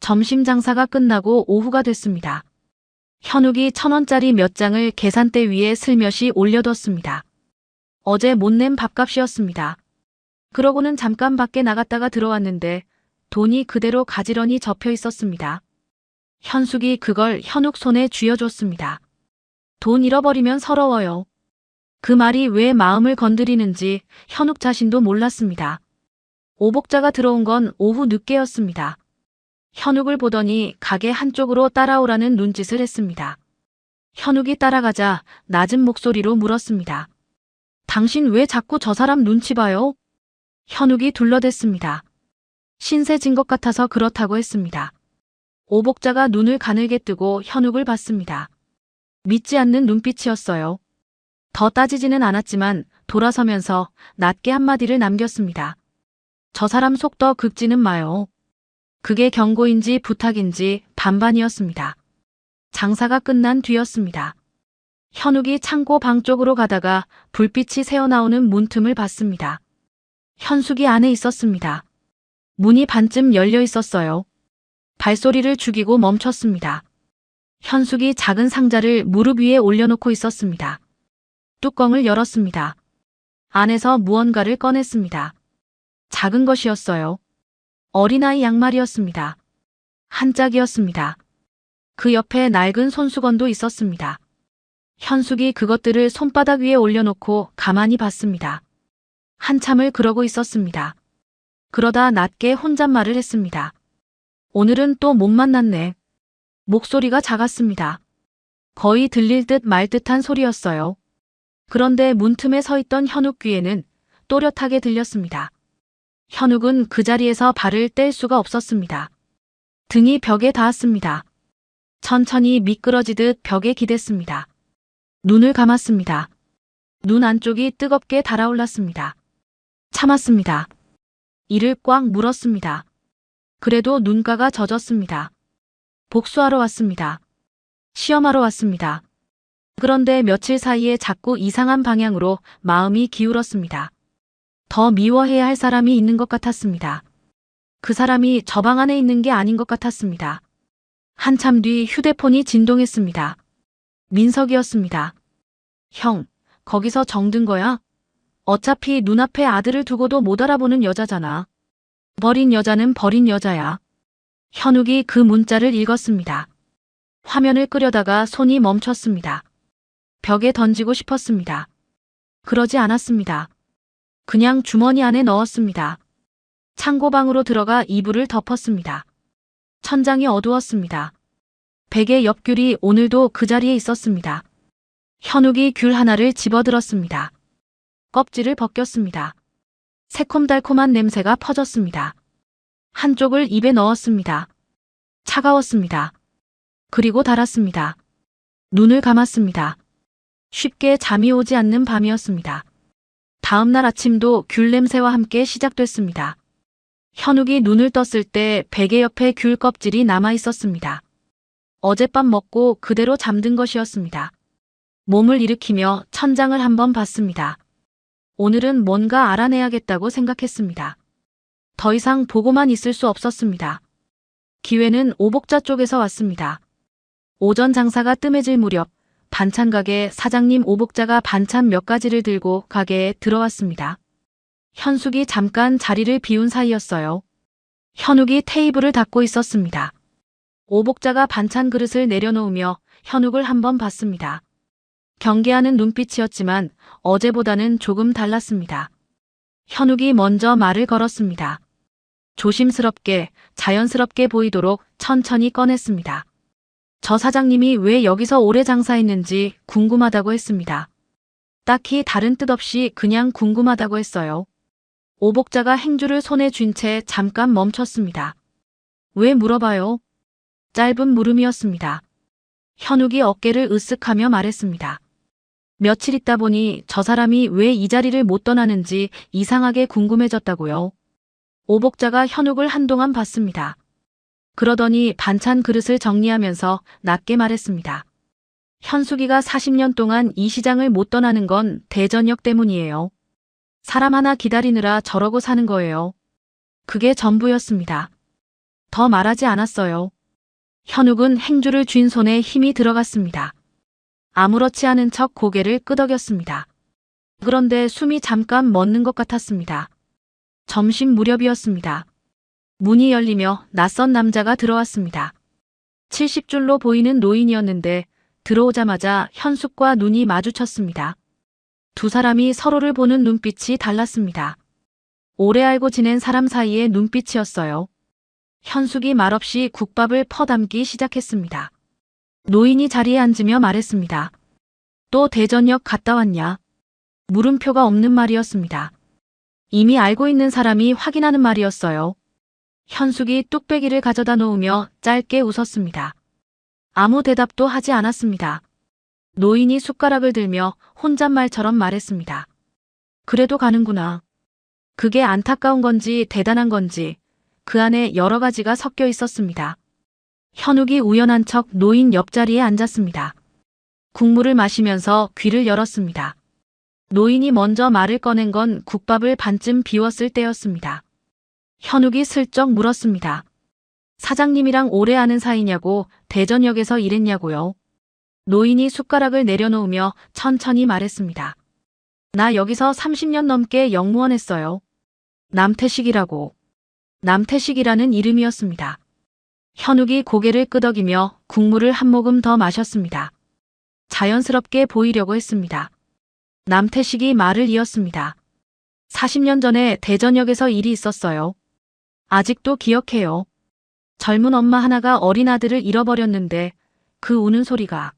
점심 장사가 끝나고 오후가 됐습니다. 현욱이 1,000원짜리 몇 장을 계산대 위에 슬며시 올려뒀습니다. 어제 못 낸 밥값이었습니다. 그러고는 잠깐 밖에 나갔다가 들어왔는데 돈이 그대로 가지런히 접혀 있었습니다. 현숙이 그걸 현욱 손에 쥐어줬습니다. 돈 잃어버리면 서러워요. 그 말이 왜 마음을 건드리는지 현욱 자신도 몰랐습니다. 오복자가 들어온 건 오후 늦게였습니다. 현욱을 보더니 가게 한쪽으로 따라오라는 눈짓을 했습니다. 현욱이 따라가자 낮은 목소리로 물었습니다. 당신 왜 자꾸 저 사람 눈치 봐요? 현욱이 둘러댔습니다. 신세 진 것 같아서 그렇다고 했습니다. 오복자가 눈을 가늘게 뜨고 현욱을 봤습니다. 믿지 않는 눈빛이었어요. 더 따지지는 않았지만 돌아서면서 낮게 한마디를 남겼습니다. 저 사람 속 더 긁지는 마요. 그게 경고인지 부탁인지 반반이었습니다. 장사가 끝난 뒤였습니다. 현욱이 창고 방 쪽으로 가다가 불빛이 새어나오는 문틈을 봤습니다. 현숙이 안에 있었습니다. 문이 반쯤 열려 있었어요. 발소리를 죽이고 멈췄습니다. 현숙이 작은 상자를 무릎 위에 올려놓고 있었습니다. 뚜껑을 열었습니다. 안에서 무언가를 꺼냈습니다. 작은 것이었어요. 어린아이 양말이었습니다. 한 짝이었습니다. 그 옆에 낡은 손수건도 있었습니다. 현숙이 그것들을 손바닥 위에 올려놓고 가만히 봤습니다. 한참을 그러고 있었습니다. 그러다 낮게 혼잣말을 했습니다. 오늘은 또 못 만났네. 목소리가 작았습니다. 거의 들릴 듯 말 듯한 소리였어요. 그런데 문틈에 서 있던 현욱 귀에는 또렷하게 들렸습니다. 현욱은 그 자리에서 발을 뗄 수가 없었습니다. 등이 벽에 닿았습니다. 천천히 미끄러지듯 벽에 기댔습니다. 눈을 감았습니다. 눈 안쪽이 뜨겁게 달아올랐습니다. 참았습니다. 이를 꽉 물었습니다. 그래도 눈가가 젖었습니다. 복수하러 왔습니다. 시험하러 왔습니다. 그런데 며칠 사이에 자꾸 이상한 방향으로 마음이 기울었습니다. 더 미워해야 할 사람이 있는 것 같았습니다. 그 사람이 저 방 안에 있는 게 아닌 것 같았습니다. 한참 뒤 휴대폰이 진동했습니다. 민석이었습니다. 형, 거기서 정든 거야? 어차피 눈앞에 아들을 두고도 못 알아보는 여자잖아. 버린 여자는 버린 여자야. 현욱이 그 문자를 읽었습니다. 화면을 끄려다가 손이 멈췄습니다. 벽에 던지고 싶었습니다. 그러지 않았습니다. 그냥 주머니 안에 넣었습니다. 창고방으로 들어가 이불을 덮었습니다. 천장이 어두웠습니다. 베개 옆 귤이 오늘도 그 자리에 있었습니다. 현욱이 귤 하나를 집어들었습니다. 껍질을 벗겼습니다. 새콤달콤한 냄새가 퍼졌습니다. 한쪽을 입에 넣었습니다. 차가웠습니다. 그리고 달았습니다. 눈을 감았습니다. 쉽게 잠이 오지 않는 밤이었습니다. 다음 날 아침도 귤 냄새와 함께 시작됐습니다. 현욱이 눈을 떴을 때 베개 옆에 귤 껍질이 남아 있었습니다. 어젯밤 먹고 그대로 잠든 것이었습니다. 몸을 일으키며 천장을 한번 봤습니다. 오늘은 뭔가 알아내야겠다고 생각했습니다. 더 이상 보고만 있을 수 없었습니다. 기회는 오복자 쪽에서 왔습니다. 오전 장사가 뜸해질 무렵 반찬 가게 사장님 오복자가 반찬 몇 가지를 들고 가게에 들어왔습니다. 현숙이 잠깐 자리를 비운 사이였어요. 현욱이 테이블을 닦고 있었습니다. 오복자가 반찬 그릇을 내려놓으며 현욱을 한번 봤습니다. 경계하는 눈빛이었지만 어제보다는 조금 달랐습니다. 현욱이 먼저 말을 걸었습니다. 조심스럽게 자연스럽게 보이도록 천천히 꺼냈습니다. 저 사장님이 왜 여기서 오래 장사했는지 궁금하다고 했습니다. 딱히 다른 뜻 없이 그냥 궁금하다고 했어요. 오복자가 행주를 손에 쥔 채 잠깐 멈췄습니다. 왜 물어봐요? 짧은 물음이었습니다. 현욱이 어깨를 으쓱하며 말했습니다. 며칠 있다 보니 저 사람이 왜 이 자리를 못 떠나는지 이상하게 궁금해졌다고요. 오복자가 현욱을 한동안 봤습니다. 그러더니 반찬 그릇을 정리하면서 낮게 말했습니다. 현숙이가 40년 동안 이 시장을 못 떠나는 건 대전역 때문이에요. 사람 하나 기다리느라 저러고 사는 거예요. 그게 전부였습니다. 더 말하지 않았어요. 현욱은 행주를 쥔 손에 힘이 들어갔습니다. 아무렇지 않은 척 고개를 끄덕였습니다. 그런데 숨이 잠깐 멎는 것 같았습니다. 점심 무렵이었습니다. 문이 열리며 낯선 남자가 들어왔습니다. 70줄로 보이는 노인이었는데 들어오자마자 현숙과 눈이 마주쳤습니다. 두 사람이 서로를 보는 눈빛이 달랐습니다. 오래 알고 지낸 사람 사이의 눈빛이었어요. 현숙이 말없이 국밥을 퍼담기 시작했습니다. 노인이 자리에 앉으며 말했습니다. 또 대전역 갔다 왔냐? 물음표가 없는 말이었습니다. 이미 알고 있는 사람이 확인하는 말이었어요. 현숙이 뚝배기를 가져다 놓으며 짧게 웃었습니다. 아무 대답도 하지 않았습니다. 노인이 숟가락을 들며 혼잣말처럼 말했습니다. 그래도 가는구나. 그게 안타까운 건지 대단한 건지 그 안에 여러 가지가 섞여 있었습니다. 현욱이 우연한 척 노인 옆자리에 앉았습니다. 국물을 마시면서 귀를 열었습니다. 노인이 먼저 말을 꺼낸 건 국밥을 반쯤 비웠을 때였습니다. 현욱이 슬쩍 물었습니다. 사장님이랑 오래 아는 사이냐고, 대전역에서 일했냐고요. 노인이 숟가락을 내려놓으며 천천히 말했습니다. 나 여기서 30년 넘게 영무원 했어요. 남태식이라고. 남태식이라는 이름이었습니다. 현욱이 고개를 끄덕이며 국물을 한 모금 더 마셨습니다. 자연스럽게 보이려고 했습니다. 남태식이 말을 이었습니다. 40년 전에 대전역에서 일이 있었어요. 아직도 기억해요. 젊은 엄마 하나가 어린 아들을 잃어버렸는데 그 우는 소리가.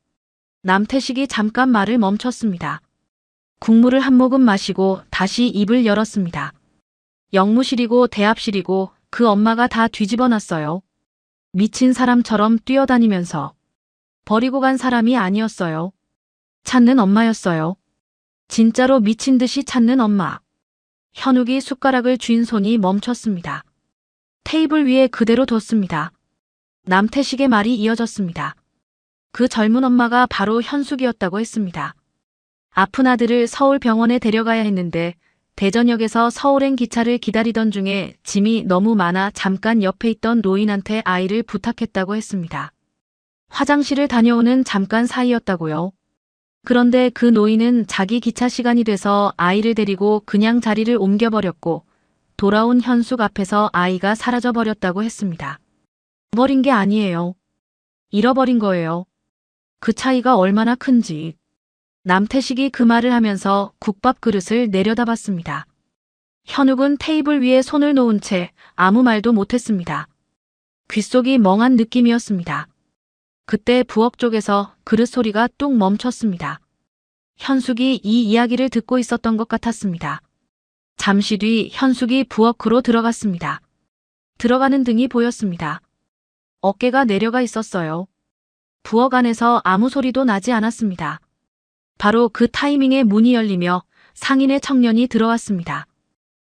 남태식이 잠깐 말을 멈췄습니다. 국물을 한 모금 마시고 다시 입을 열었습니다. 영무실이고 대합실이고 그 엄마가 다 뒤집어 놨어요. 미친 사람처럼 뛰어다니면서. 버리고 간 사람이 아니었어요. 찾는 엄마였어요. 진짜로 미친 듯이 찾는 엄마. 현욱이 숟가락을 쥔 손이 멈췄습니다. 테이블 위에 그대로 뒀습니다. 남태식의 말이 이어졌습니다. 그 젊은 엄마가 바로 현숙이었다고 했습니다. 아픈 아들을 서울 병원에 데려가야 했는데 대전역에서 서울행 기차를 기다리던 중에 짐이 너무 많아 잠깐 옆에 있던 노인한테 아이를 부탁했다고 했습니다. 화장실을 다녀오는 잠깐 사이였다고요. 그런데 그 노인은 자기 기차 시간이 돼서 아이를 데리고 그냥 자리를 옮겨버렸고 돌아온 현숙 앞에서 아이가 사라져버렸다고 했습니다. 버린 게 아니에요. 잃어버린 거예요. 그 차이가 얼마나 큰지. 남태식이 그 말을 하면서 국밥 그릇을 내려다봤습니다. 현욱은 테이블 위에 손을 놓은 채 아무 말도 못했습니다. 귓속이 멍한 느낌이었습니다. 그때 부엌 쪽에서 그릇 소리가 뚝 멈췄습니다. 현숙이 이 이야기를 듣고 있었던 것 같았습니다. 잠시 뒤 현숙이 부엌으로 들어갔습니다. 들어가는 등이 보였습니다. 어깨가 내려가 있었어요. 부엌 안에서 아무 소리도 나지 않았습니다. 바로 그 타이밍에 문이 열리며 상인의 청년이 들어왔습니다.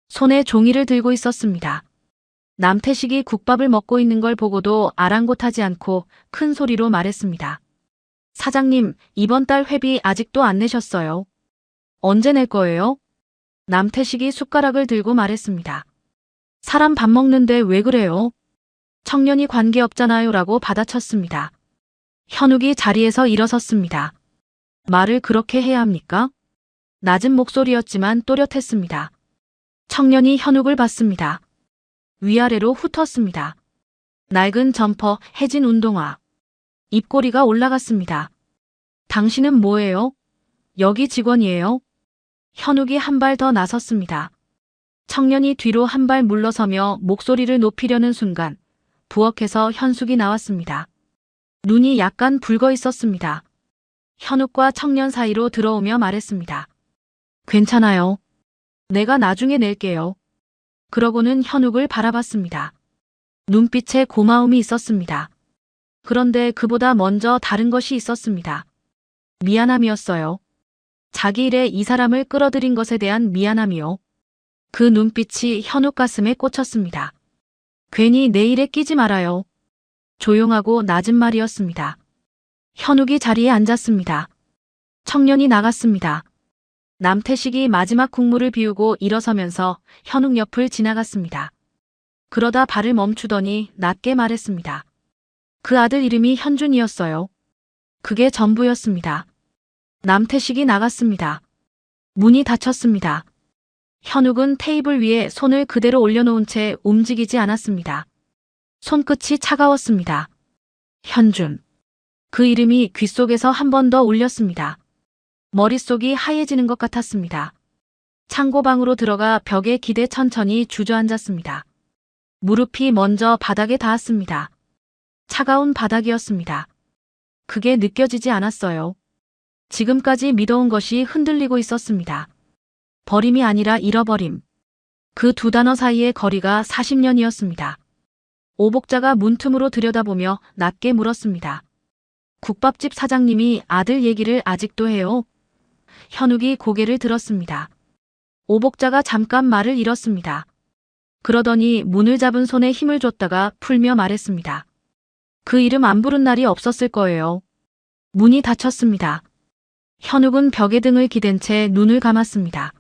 손에 종이를 들고 있었습니다. 남태식이 국밥을 먹고 있는 걸 보고도 아랑곳하지 않고 큰 소리로 말했습니다. 사장님, 이번 달 회비 아직도 안 내셨어요. 언제 낼 거예요? 남태식이 숟가락을 들고 말했습니다. 사람 밥 먹는데 왜 그래요? 청년이 관계없잖아요 라고 받아쳤습니다. 현욱이 자리에서 일어섰습니다. 말을 그렇게 해야 합니까? 낮은 목소리였지만 또렷했습니다. 청년이 현욱을 봤습니다. 위아래로 훑었습니다. 낡은 점퍼, 해진 운동화. 입꼬리가 올라갔습니다. 당신은 뭐예요? 여기 직원이에요? 현욱이 한 발 더 나섰습니다. 청년이 뒤로 한 발 물러서며 목소리를 높이려는 순간 부엌에서 현숙이 나왔습니다. 눈이 약간 붉어 있었습니다. 현욱과 청년 사이로 들어오며 말했습니다. 괜찮아요. 내가 나중에 낼게요. 그러고는 현욱을 바라봤습니다. 눈빛에 고마움이 있었습니다. 그런데 그보다 먼저 다른 것이 있었습니다. 미안함이었어요. 자기 일에 이 사람을 끌어들인 것에 대한 미안함이요. 그 눈빛이 현욱 가슴에 꽂혔습니다. 괜히 내 일에 끼지 말아요. 조용하고 낮은 말이었습니다. 현욱이 자리에 앉았습니다. 청년이 나갔습니다. 남태식이 마지막 국물을 비우고 일어서면서 현욱 옆을 지나갔습니다. 그러다 발을 멈추더니 낮게 말했습니다. 그 아들 이름이 현준이었어요. 그게 전부였습니다. 남태식이 나갔습니다. 문이 닫혔습니다. 현욱은 테이블 위에 손을 그대로 올려놓은 채 움직이지 않았습니다. 손끝이 차가웠습니다. 현준. 그 이름이 귓속에서 한 번 더 울렸습니다. 머릿속이 하얘지는 것 같았습니다. 창고방으로 들어가 벽에 기대 천천히 주저앉았습니다. 무릎이 먼저 바닥에 닿았습니다. 차가운 바닥이었습니다. 그게 느껴지지 않았어요. 지금까지 믿어온 것이 흔들리고 있었습니다. 버림이 아니라 잃어버림. 그 두 단어 사이의 거리가 40년이었습니다. 오복자가 문틈으로 들여다보며 낮게 물었습니다. 국밥집 사장님이 아들 얘기를 아직도 해요? 현욱이 고개를 들었습니다. 오복자가 잠깐 말을 잃었습니다. 그러더니 문을 잡은 손에 힘을 줬다가 풀며 말했습니다. 그 이름 안 부른 날이 없었을 거예요. 문이 닫혔습니다. 현욱은 벽에 등을 기댄 채 눈을 감았습니다.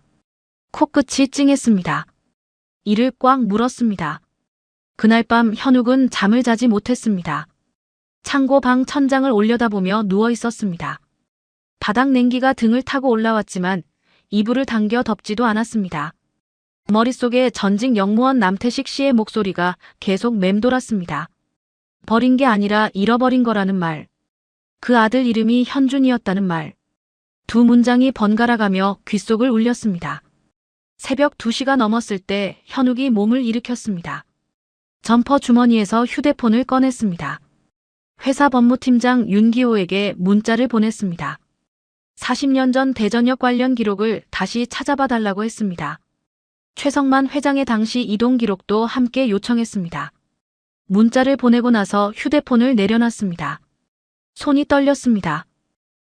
코끝이 찡했습니다. 이를 꽉 물었습니다. 그날 밤 현욱은 잠을 자지 못했습니다. 창고 방 천장을 올려다보며 누워 있었습니다. 바닥 냉기가 등을 타고 올라왔지만 이불을 당겨 덮지도 않았습니다. 머릿속에 전직 영무원 남태식 씨의 목소리가 계속 맴돌았습니다. 버린 게 아니라 잃어버린 거라는 말. 그 아들 이름이 현준이었다는 말. 두 문장이 번갈아가며 귓속을 울렸습니다. 새벽 2시가 넘었을 때 현욱이 몸을 일으켰습니다. 점퍼 주머니에서 휴대폰을 꺼냈습니다. 회사 법무팀장 윤기호에게 문자를 보냈습니다. 40년 전 대전역 관련 기록을 다시 찾아봐 달라고 했습니다. 최성만 회장의 당시 이동 기록도 함께 요청했습니다. 문자를 보내고 나서 휴대폰을 내려놨습니다. 손이 떨렸습니다.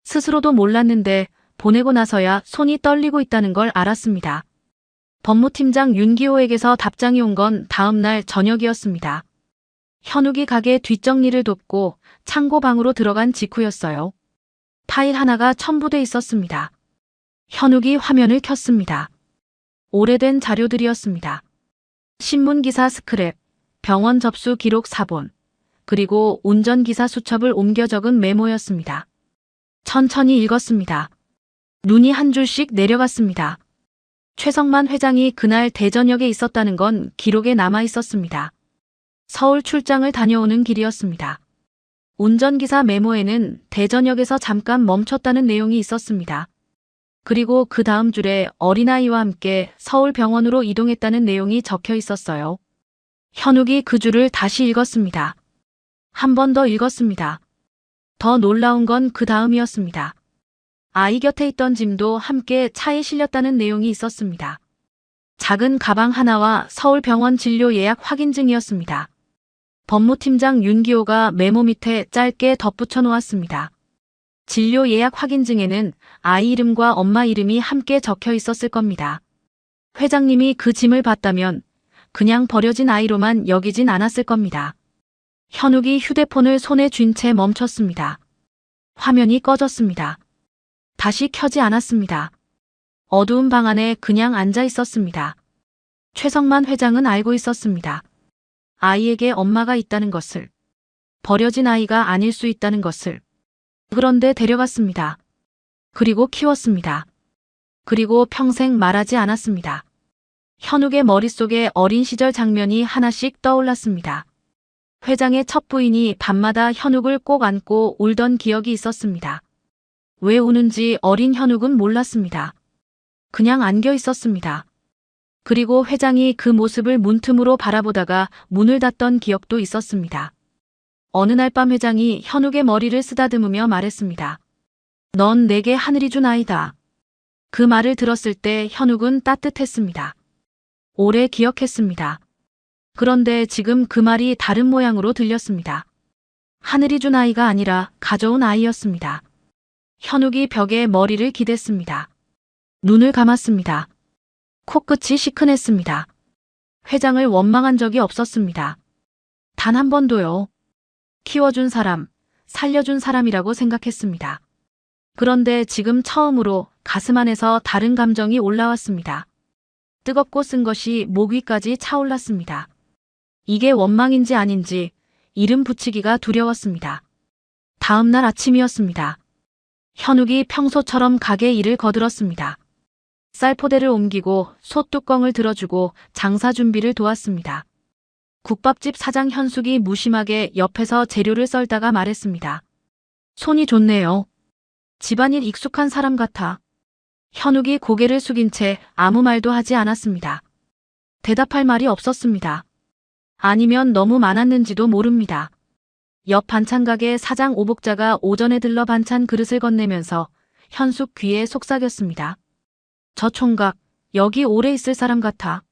스스로도 몰랐는데 보내고 나서야 손이 떨리고 있다는 걸 알았습니다. 법무팀장 윤기호에게서 답장이 온 건 다음 날 저녁이었습니다. 현욱이 가게 뒷정리를 돕고 창고방으로 들어간 직후였어요. 파일 하나가 첨부돼 있었습니다. 현욱이 화면을 켰습니다. 오래된 자료들이었습니다. 신문기사 스크랩, 병원 접수 기록 사본, 그리고 운전기사 수첩을 옮겨 적은 메모였습니다. 천천히 읽었습니다. 눈이 한 줄씩 내려갔습니다. 최성만 회장이 그날 대전역에 있었다는 건 기록에 남아 있었습니다. 서울 출장을 다녀오는 길이었습니다. 운전기사 메모에는 대전역에서 잠깐 멈췄다는 내용이 있었습니다. 그리고 그 다음 줄에 어린아이와 함께 서울병원으로 이동했다는 내용이 적혀 있었어요. 현욱이 그 줄을 다시 읽었습니다. 한 번 더 읽었습니다. 더 놀라운 건 그 다음이었습니다. 아이 곁에 있던 짐도 함께 차에 실렸다는 내용이 있었습니다. 작은 가방 하나와 서울병원 진료 예약 확인증이었습니다. 법무팀장 윤기호가 메모 밑에 짧게 덧붙여 놓았습니다. 진료 예약 확인증에는 아이 이름과 엄마 이름이 함께 적혀 있었을 겁니다. 회장님이 그 짐을 봤다면 그냥 버려진 아이로만 여기진 않았을 겁니다. 현욱이 휴대폰을 손에 쥔 채 멈췄습니다. 화면이 꺼졌습니다. 다시 켜지 않았습니다. 어두운 방 안에 그냥 앉아 있었습니다. 최성만 회장은 알고 있었습니다. 아이에게 엄마가 있다는 것을, 버려진 아이가 아닐 수 있다는 것을. 그런데 데려갔습니다. 그리고 키웠습니다. 그리고 평생 말하지 않았습니다. 현욱의 머릿속에 어린 시절 장면이 하나씩 떠올랐습니다. 회장의 첫 부인이 밤마다 현욱을 꼭 안고 울던 기억이 있었습니다. 왜 우는지 어린 현욱은 몰랐습니다. 그냥 안겨 있었습니다. 그리고 회장이 그 모습을 문틈으로 바라보다가 문을 닫던 기억도 있었습니다. 어느 날 밤 회장이 현욱의 머리를 쓰다듬으며 말했습니다. 넌 내게 하늘이 준 아이다. 그 말을 들었을 때 현욱은 따뜻했습니다. 오래 기억했습니다. 그런데 지금 그 말이 다른 모양으로 들렸습니다. 하늘이 준 아이가 아니라 가져온 아이였습니다. 현욱이 벽에 머리를 기댔습니다. 눈을 감았습니다. 코끝이 시큰했습니다. 회장을 원망한 적이 없었습니다. 단 한 번도요. 키워준 사람, 살려준 사람이라고 생각했습니다. 그런데 지금 처음으로 가슴 안에서 다른 감정이 올라왔습니다. 뜨겁고 쓴 것이 목 위까지 차올랐습니다. 이게 원망인지 아닌지 이름 붙이기가 두려웠습니다. 다음 날 아침이었습니다. 현욱이 평소처럼 가게 일을 거들었습니다. 쌀포대를 옮기고 솥뚜껑을 들어주고 장사 준비를 도왔습니다. 국밥집 사장 현숙이 무심하게 옆에서 재료를 썰다가 말했습니다. 손이 좋네요. 집안일 익숙한 사람 같아. 현욱이 고개를 숙인 채 아무 말도 하지 않았습니다. 대답할 말이 없었습니다. 아니면 너무 많았는지도 모릅니다. 옆 반찬 가게 사장 오복자가 오전에 들러 반찬 그릇을 건네면서 현숙 귀에 속삭였습니다. 저 총각, 여기 오래 있을 사람 같아.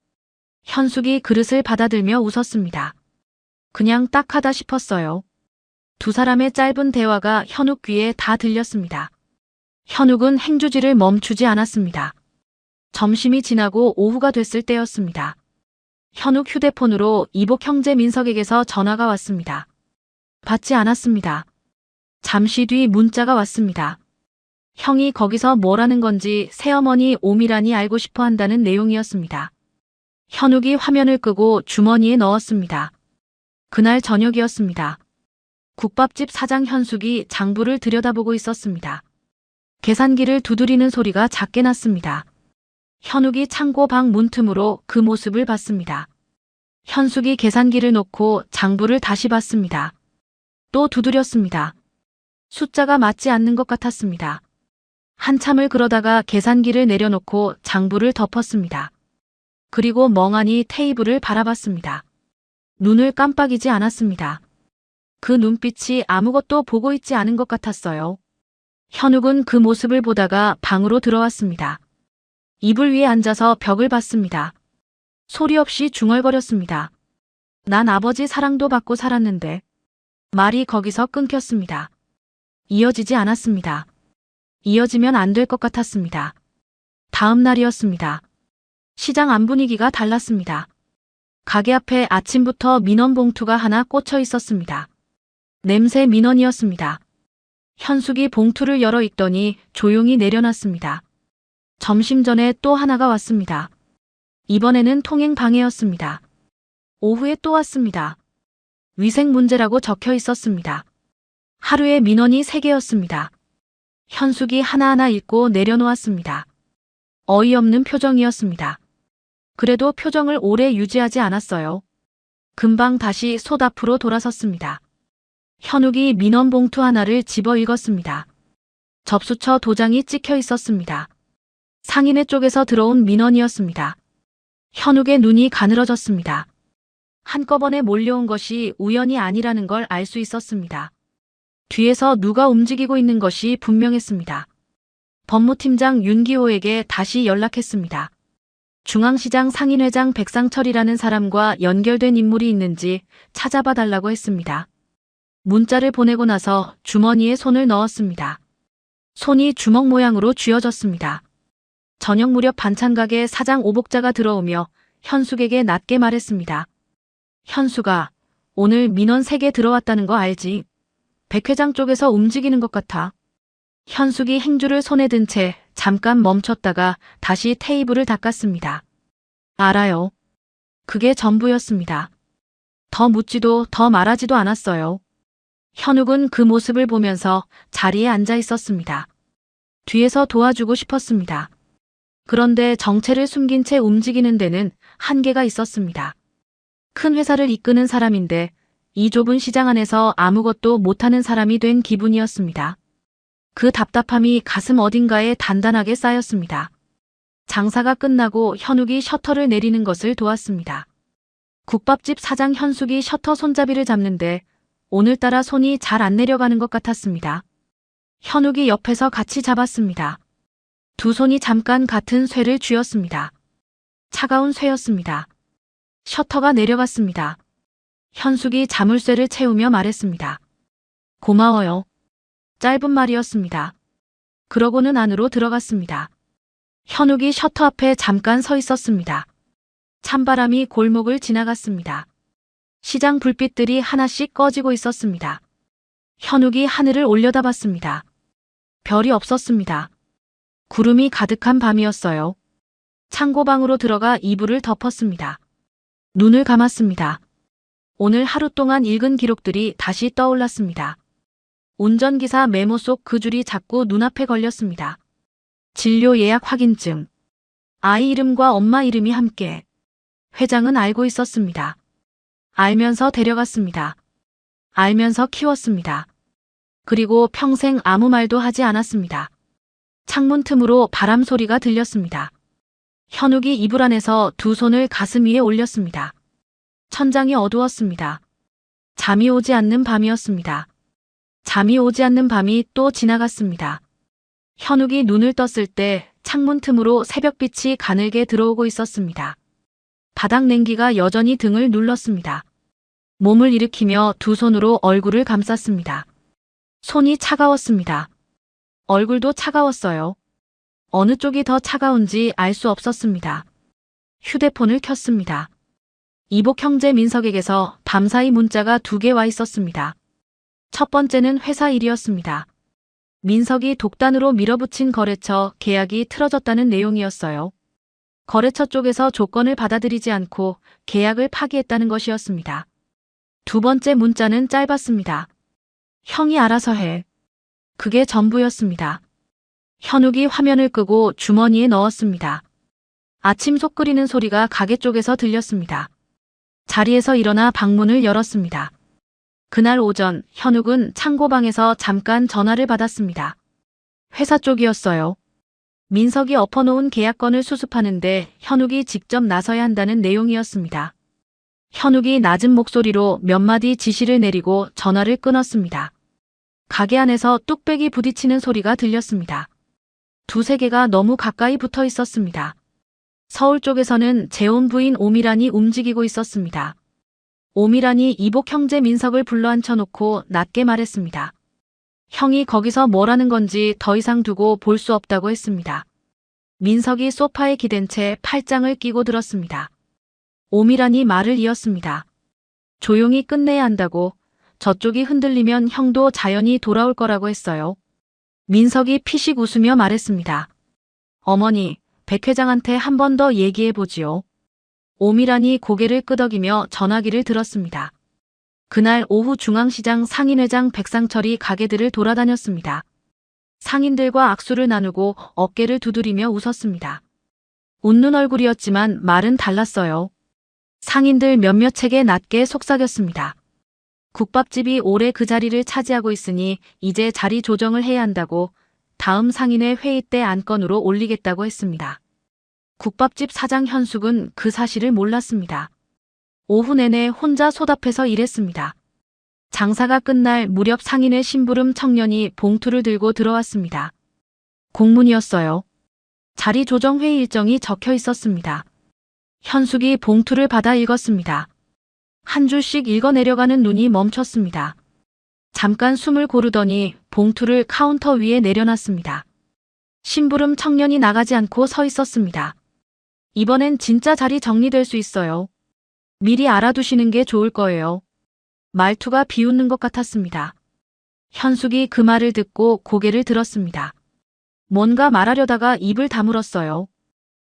현숙이 그릇을 받아들며 웃었습니다. 그냥 딱하다 싶었어요. 두 사람의 짧은 대화가 현욱 귀에 다 들렸습니다. 현욱은 행주지를 멈추지 않았습니다. 점심이 지나고 오후가 됐을 때였습니다. 현욱 휴대폰으로 이복 형제 민석에게서 전화가 왔습니다. 받지 않았습니다. 잠시 뒤 문자가 왔습니다. 형이 거기서 뭐라는 건지 새어머니 오미란이 알고 싶어 한다는 내용이었습니다. 현욱이 화면을 끄고 주머니에 넣었습니다. 그날 저녁이었습니다. 국밥집 사장 현숙이 장부를 들여다보고 있었습니다. 계산기를 두드리는 소리가 작게 났습니다. 현욱이 창고 방 문틈으로 그 모습을 봤습니다. 현숙이 계산기를 놓고 장부를 다시 봤습니다. 또 두드렸습니다. 숫자가 맞지 않는 것 같았습니다. 한참을 그러다가 계산기를 내려놓고 장부를 덮었습니다. 그리고 멍하니 테이블을 바라봤습니다. 눈을 깜빡이지 않았습니다. 그 눈빛이 아무것도 보고 있지 않은 것 같았어요. 현욱은 그 모습을 보다가 방으로 들어왔습니다. 이불 위에 앉아서 벽을 봤습니다. 소리 없이 중얼거렸습니다. 난 아버지 사랑도 받고 살았는데. 말이 거기서 끊겼습니다. 이어지지 않았습니다. 이어지면 안 될 것 같았습니다. 다음 날이었습니다. 시장 안 분위기가 달랐습니다. 가게 앞에 아침부터 민원 봉투가 하나 꽂혀 있었습니다. 냄새 민원이었습니다. 현숙이 봉투를 열어 읽더니 조용히 내려놨습니다. 점심 전에 또 하나가 왔습니다. 이번에는 통행 방해였습니다. 오후에 또 왔습니다. 위생 문제라고 적혀 있었습니다. 하루에 민원이 3개였습니다. 현숙이 하나하나 읽고 내려놓았습니다. 어이없는 표정이었습니다. 그래도 표정을 오래 유지하지 않았어요. 금방 다시 솥 앞으로 돌아섰습니다. 현욱이 민원 봉투 하나를 집어 읽었습니다. 접수처 도장이 찍혀 있었습니다. 상인회 쪽에서 들어온 민원이었습니다. 현욱의 눈이 가늘어졌습니다. 한꺼번에 몰려온 것이 우연이 아니라는 걸 알 수 있었습니다. 뒤에서 누가 움직이고 있는 것이 분명했습니다. 법무팀장 윤기호에게 다시 연락했습니다. 중앙시장 상인회장 백상철이라는 사람과 연결된 인물이 있는지 찾아봐 달라고 했습니다. 문자를 보내고 나서 주머니에 손을 넣었습니다. 손이 주먹 모양으로 쥐어졌습니다. 저녁 무렵 반찬가게 사장 오복자가 들어오며 현숙에게 낮게 말했습니다. 현숙아, 오늘 민원 3개 들어왔다는 거 알지? 백 회장 쪽에서 움직이는 것 같아. 현숙이 행주를 손에 든 채 잠깐 멈췄다가 다시 테이블을 닦았습니다. 알아요. 그게 전부였습니다. 더 묻지도 더 말하지도 않았어요. 현욱은 그 모습을 보면서 자리에 앉아 있었습니다. 뒤에서 도와주고 싶었습니다. 그런데 정체를 숨긴 채 움직이는 데는 한계가 있었습니다. 큰 회사를 이끄는 사람인데 이 좁은 시장 안에서 아무것도 못하는 사람이 된 기분이었습니다. 그 답답함이 가슴 어딘가에 단단하게 쌓였습니다. 장사가 끝나고 현욱이 셔터를 내리는 것을 도왔습니다. 국밥집 사장 현숙이 셔터 손잡이를 잡는데 오늘따라 손이 잘 안 내려가는 것 같았습니다. 현욱이 옆에서 같이 잡았습니다. 두 손이 잠깐 같은 쇠를 쥐었습니다. 차가운 쇠였습니다. 셔터가 내려갔습니다. 현숙이 자물쇠를 채우며 말했습니다. 고마워요. 짧은 말이었습니다. 그러고는 안으로 들어갔습니다. 현욱이 셔터 앞에 잠깐 서 있었습니다. 찬바람이 골목을 지나갔습니다. 시장 불빛들이 하나씩 꺼지고 있었습니다. 현욱이 하늘을 올려다봤습니다. 별이 없었습니다. 구름이 가득한 밤이었어요. 창고방으로 들어가 이불을 덮었습니다. 눈을 감았습니다. 오늘 하루 동안 읽은 기록들이 다시 떠올랐습니다. 운전기사 메모 속 그 줄이 자꾸 눈앞에 걸렸습니다. 진료 예약 확인증. 아이 이름과 엄마 이름이 함께. 회장은 알고 있었습니다. 알면서 데려갔습니다. 알면서 키웠습니다. 그리고 평생 아무 말도 하지 않았습니다. 창문 틈으로 바람 소리가 들렸습니다. 현욱이 이불 안에서 두 손을 가슴 위에 올렸습니다. 천장이 어두웠습니다. 잠이 오지 않는 밤이었습니다. 잠이 오지 않는 밤이 또 지나갔습니다. 현욱이 눈을 떴을 때 창문 틈으로 새벽빛이 가늘게 들어오고 있었습니다. 바닥 냉기가 여전히 등을 눌렀습니다. 몸을 일으키며 두 손으로 얼굴을 감쌌습니다. 손이 차가웠습니다. 얼굴도 차가웠어요. 어느 쪽이 더 차가운지 알 수 없었습니다. 휴대폰을 켰습니다. 이복 형제 민석에게서 밤사이 문자가 2개 와 있었습니다. 첫 번째는 회사 일이었습니다. 민석이 독단으로 밀어붙인 거래처 계약이 틀어졌다는 내용이었어요. 거래처 쪽에서 조건을 받아들이지 않고 계약을 파기했다는 것이었습니다. 두 번째 문자는 짧았습니다. 형이 알아서 해. 그게 전부였습니다. 현욱이 화면을 끄고 주머니에 넣었습니다. 아침 속 끓이는 소리가 가게 쪽에서 들렸습니다. 자리에서 일어나 방문을 열었습니다. 그날 오전 현욱은 창고방에서 잠깐 전화를 받았습니다. 회사 쪽이었어요. 민석이 엎어놓은 계약건을 수습하는데 현욱이 직접 나서야 한다는 내용이었습니다. 현욱이 낮은 목소리로 몇 마디 지시를 내리고 전화를 끊었습니다. 가게 안에서 뚝배기 부딪히는 소리가 들렸습니다. 두세 개가 너무 가까이 붙어 있었습니다. 서울 쪽에서는 재혼 부인 오미란이 움직이고 있었습니다. 오미란이 이복 형제 민석을 불러 앉혀놓고 낮게 말했습니다. 형이 거기서 뭘 하는 건지 더 이상 두고 볼 수 없다고 했습니다. 민석이 소파에 기댄 채 팔짱을 끼고 들었습니다. 오미란이 말을 이었습니다. 조용히 끝내야 한다고, 저쪽이 흔들리면 형도 자연히 돌아올 거라고 했어요. 민석이 피식 웃으며 말했습니다. 어머니, 백 회장한테 한 번 더 얘기해보지요. 오미란이 고개를 끄덕이며 전화기를 들었습니다. 그날 오후 중앙시장 상인회장 백상철이 가게들을 돌아다녔습니다. 상인들과 악수를 나누고 어깨를 두드리며 웃었습니다. 웃는 얼굴이었지만 말은 달랐어요. 상인들 몇몇에게 낮게 속삭였습니다. 국밥집이 오래 그 자리를 차지하고 있으니 이제 자리 조정을 해야 한다고 다음 상인회 회의 때 안건으로 올리겠다고 했습니다. 국밥집 사장 현숙은 그 사실을 몰랐습니다. 오후 내내 혼자 소답해서 일했습니다. 장사가 끝날 무렵 상인의 심부름 청년이 봉투를 들고 들어왔습니다. 공문이었어요. 자리 조정 회의 일정이 적혀 있었습니다. 현숙이 봉투를 받아 읽었습니다. 한 줄씩 읽어내려가는 눈이 멈췄습니다. 잠깐 숨을 고르더니 봉투를 카운터 위에 내려놨습니다. 심부름 청년이 나가지 않고 서 있었습니다. 이번엔 진짜 자리 정리될 수 있어요. 미리 알아두시는 게 좋을 거예요. 말투가 비웃는 것 같았습니다. 현숙이 그 말을 듣고 고개를 들었습니다. 뭔가 말하려다가 입을 다물었어요.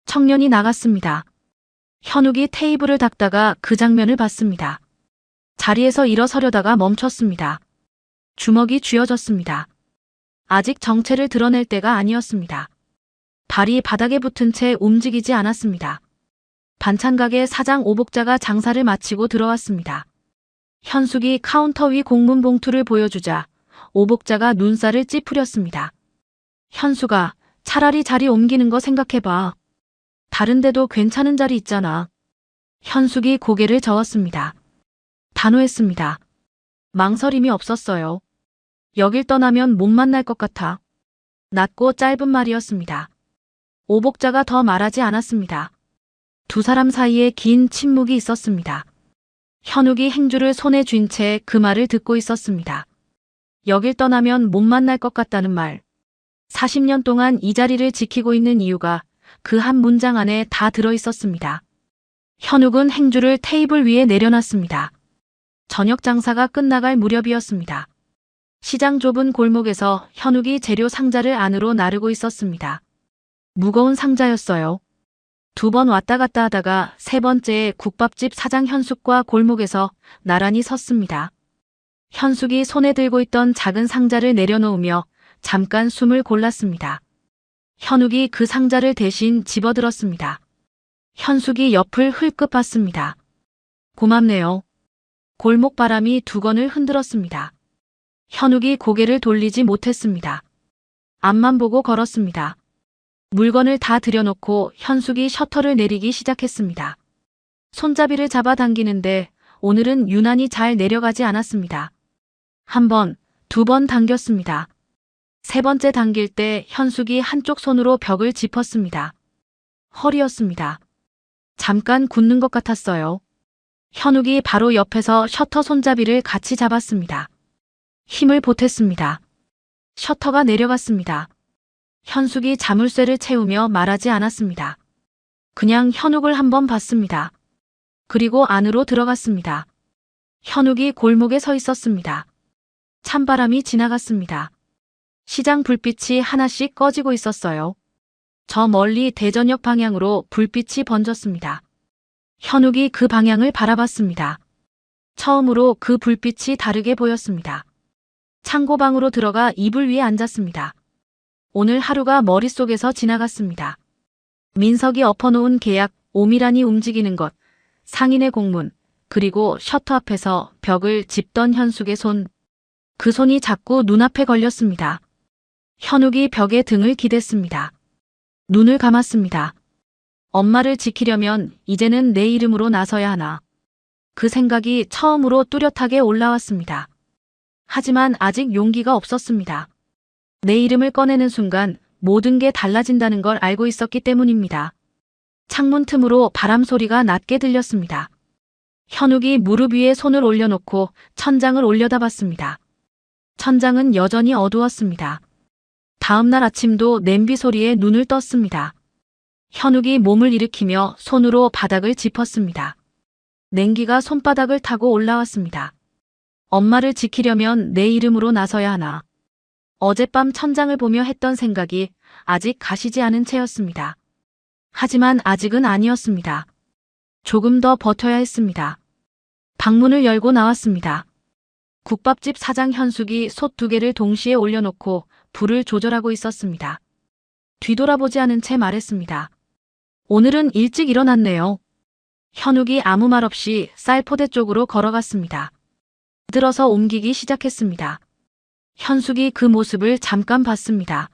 청년이 나갔습니다. 현욱이 테이블을 닦다가 그 장면을 봤습니다. 자리에서 일어서려다가 멈췄습니다. 주먹이 쥐어졌습니다. 아직 정체를 드러낼 때가 아니었습니다. 발이 바닥에 붙은 채 움직이지 않았습니다. 반찬가게 사장 오복자가 장사를 마치고 들어왔습니다. 현숙이 카운터 위 공문 봉투를 보여주자 오복자가 눈살을 찌푸렸습니다. 현숙아, 차라리 자리 옮기는 거 생각해봐. 다른 데도 괜찮은 자리 있잖아. 현숙이 고개를 저었습니다. 단호했습니다. 망설임이 없었어요. 여길 떠나면 못 만날 것 같아. 낮고 짧은 말이었습니다. 오복자가 더 말하지 않았습니다. 두 사람 사이에 긴 침묵이 있었습니다. 현욱이 행주를 손에 쥔 채 그 말을 듣고 있었습니다. 여길 떠나면 못 만날 것 같다는 말. 40년 동안 이 자리를 지키고 있는 이유가 그 한 문장 안에 다 들어 있었습니다. 현욱은 행주를 테이블 위에 내려놨습니다. 저녁 장사가 끝나갈 무렵이었습니다. 시장 좁은 골목에서 현욱이 재료 상자를 안으로 나르고 있었습니다. 무거운 상자였어요. 두 번 왔다 갔다 하다가 세 번째에 국밥집 사장 현숙과 골목에서 나란히 섰습니다. 현숙이 손에 들고 있던 작은 상자를 내려놓으며 잠깐 숨을 골랐습니다. 현욱이 그 상자를 대신 집어들었습니다. 현숙이 옆을 흘끗 봤습니다. 고맙네요. 골목 바람이 두건을 흔들었습니다. 현욱이 고개를 돌리지 못했습니다. 앞만 보고 걸었습니다. 물건을 다 들여놓고 현숙이 셔터를 내리기 시작했습니다. 손잡이를 잡아당기는데 오늘은 유난히 잘 내려가지 않았습니다. 한 번, 두 번 당겼습니다. 세 번째 당길 때 현숙이 한쪽 손으로 벽을 짚었습니다. 허리였습니다. 잠깐 굳는 것 같았어요. 현욱이 바로 옆에서 셔터 손잡이를 같이 잡았습니다. 힘을 보탰습니다. 셔터가 내려갔습니다. 현숙이 자물쇠를 채우며 말하지 않았습니다. 그냥 현욱을 한번 봤습니다. 그리고 안으로 들어갔습니다. 현욱이 골목에 서 있었습니다. 찬바람이 지나갔습니다. 시장 불빛이 하나씩 꺼지고 있었어요. 저 멀리 대전역 방향으로 불빛이 번졌습니다. 현욱이 그 방향을 바라봤습니다. 처음으로 그 불빛이 다르게 보였습니다. 창고방으로 들어가 이불 위에 앉았습니다. 오늘 하루가 머릿속에서 지나갔습니다. 민석이 엎어놓은 계약, 오밀하니 움직이는 것, 상인의 공문, 그리고 셔터 앞에서 벽을 짚던 현숙의 손. 그 손이 자꾸 눈앞에 걸렸습니다. 현욱이 벽에 등을 기댔습니다. 눈을 감았습니다. 엄마를 지키려면 이제는 내 이름으로 나서야 하나. 그 생각이 처음으로 뚜렷하게 올라왔습니다. 하지만 아직 용기가 없었습니다. 내 이름을 꺼내는 순간 모든 게 달라진다는 걸 알고 있었기 때문입니다. 창문 틈으로 바람 소리가 낮게 들렸습니다. 현욱이 무릎 위에 손을 올려놓고 천장을 올려다봤습니다. 천장은 여전히 어두웠습니다. 다음 날 아침도 냄비 소리에 눈을 떴습니다. 현욱이 몸을 일으키며 손으로 바닥을 짚었습니다. 냉기가 손바닥을 타고 올라왔습니다. 엄마를 지키려면 내 이름으로 나서야 하나. 어젯밤 천장을 보며 했던 생각이 아직 가시지 않은 채였습니다. 하지만 아직은 아니었습니다. 조금 더 버텨야 했습니다. 방문을 열고 나왔습니다. 국밥집 사장 현숙이 솥 2개를 동시에 올려놓고 불을 조절하고 있었습니다. 뒤돌아보지 않은 채 말했습니다. 오늘은 일찍 일어났네요. 현욱이 아무 말 없이 쌀포대 쪽으로 걸어갔습니다. 들어서 옮기기 시작했습니다. 현숙이 그 모습을 잠깐 봤습니다.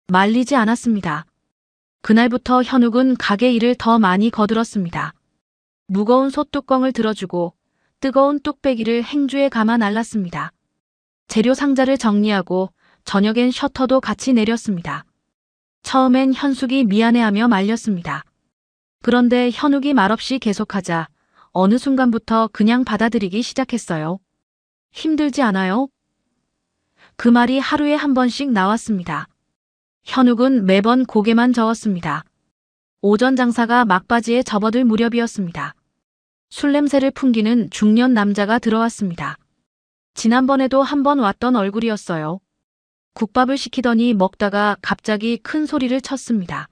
말리지 않았습니다. 그날부터 현욱은 가게 일을 더 많이 거들었습니다. 무거운 솥뚜껑을 들어주고 뜨거운 뚝배기를 행주에 감아 날랐습니다. 재료 상자를 정리하고 저녁엔 셔터도 같이 내렸습니다. 처음엔 현숙이 미안해하며 말렸습니다. 그런데 현욱이 말없이 계속하자 어느 순간부터 그냥 받아들이기 시작했어요. 힘들지 않아요? 그 말이 하루에 한 번씩 나왔습니다. 현욱은 매번 고개만 저었습니다. 오전 장사가 막바지에 접어들 무렵이었습니다. 술 냄새를 풍기는 중년 남자가 들어왔습니다. 지난번에도 한 번 왔던 얼굴이었어요. 국밥을 시키더니 먹다가 갑자기 큰 소리를 쳤습니다.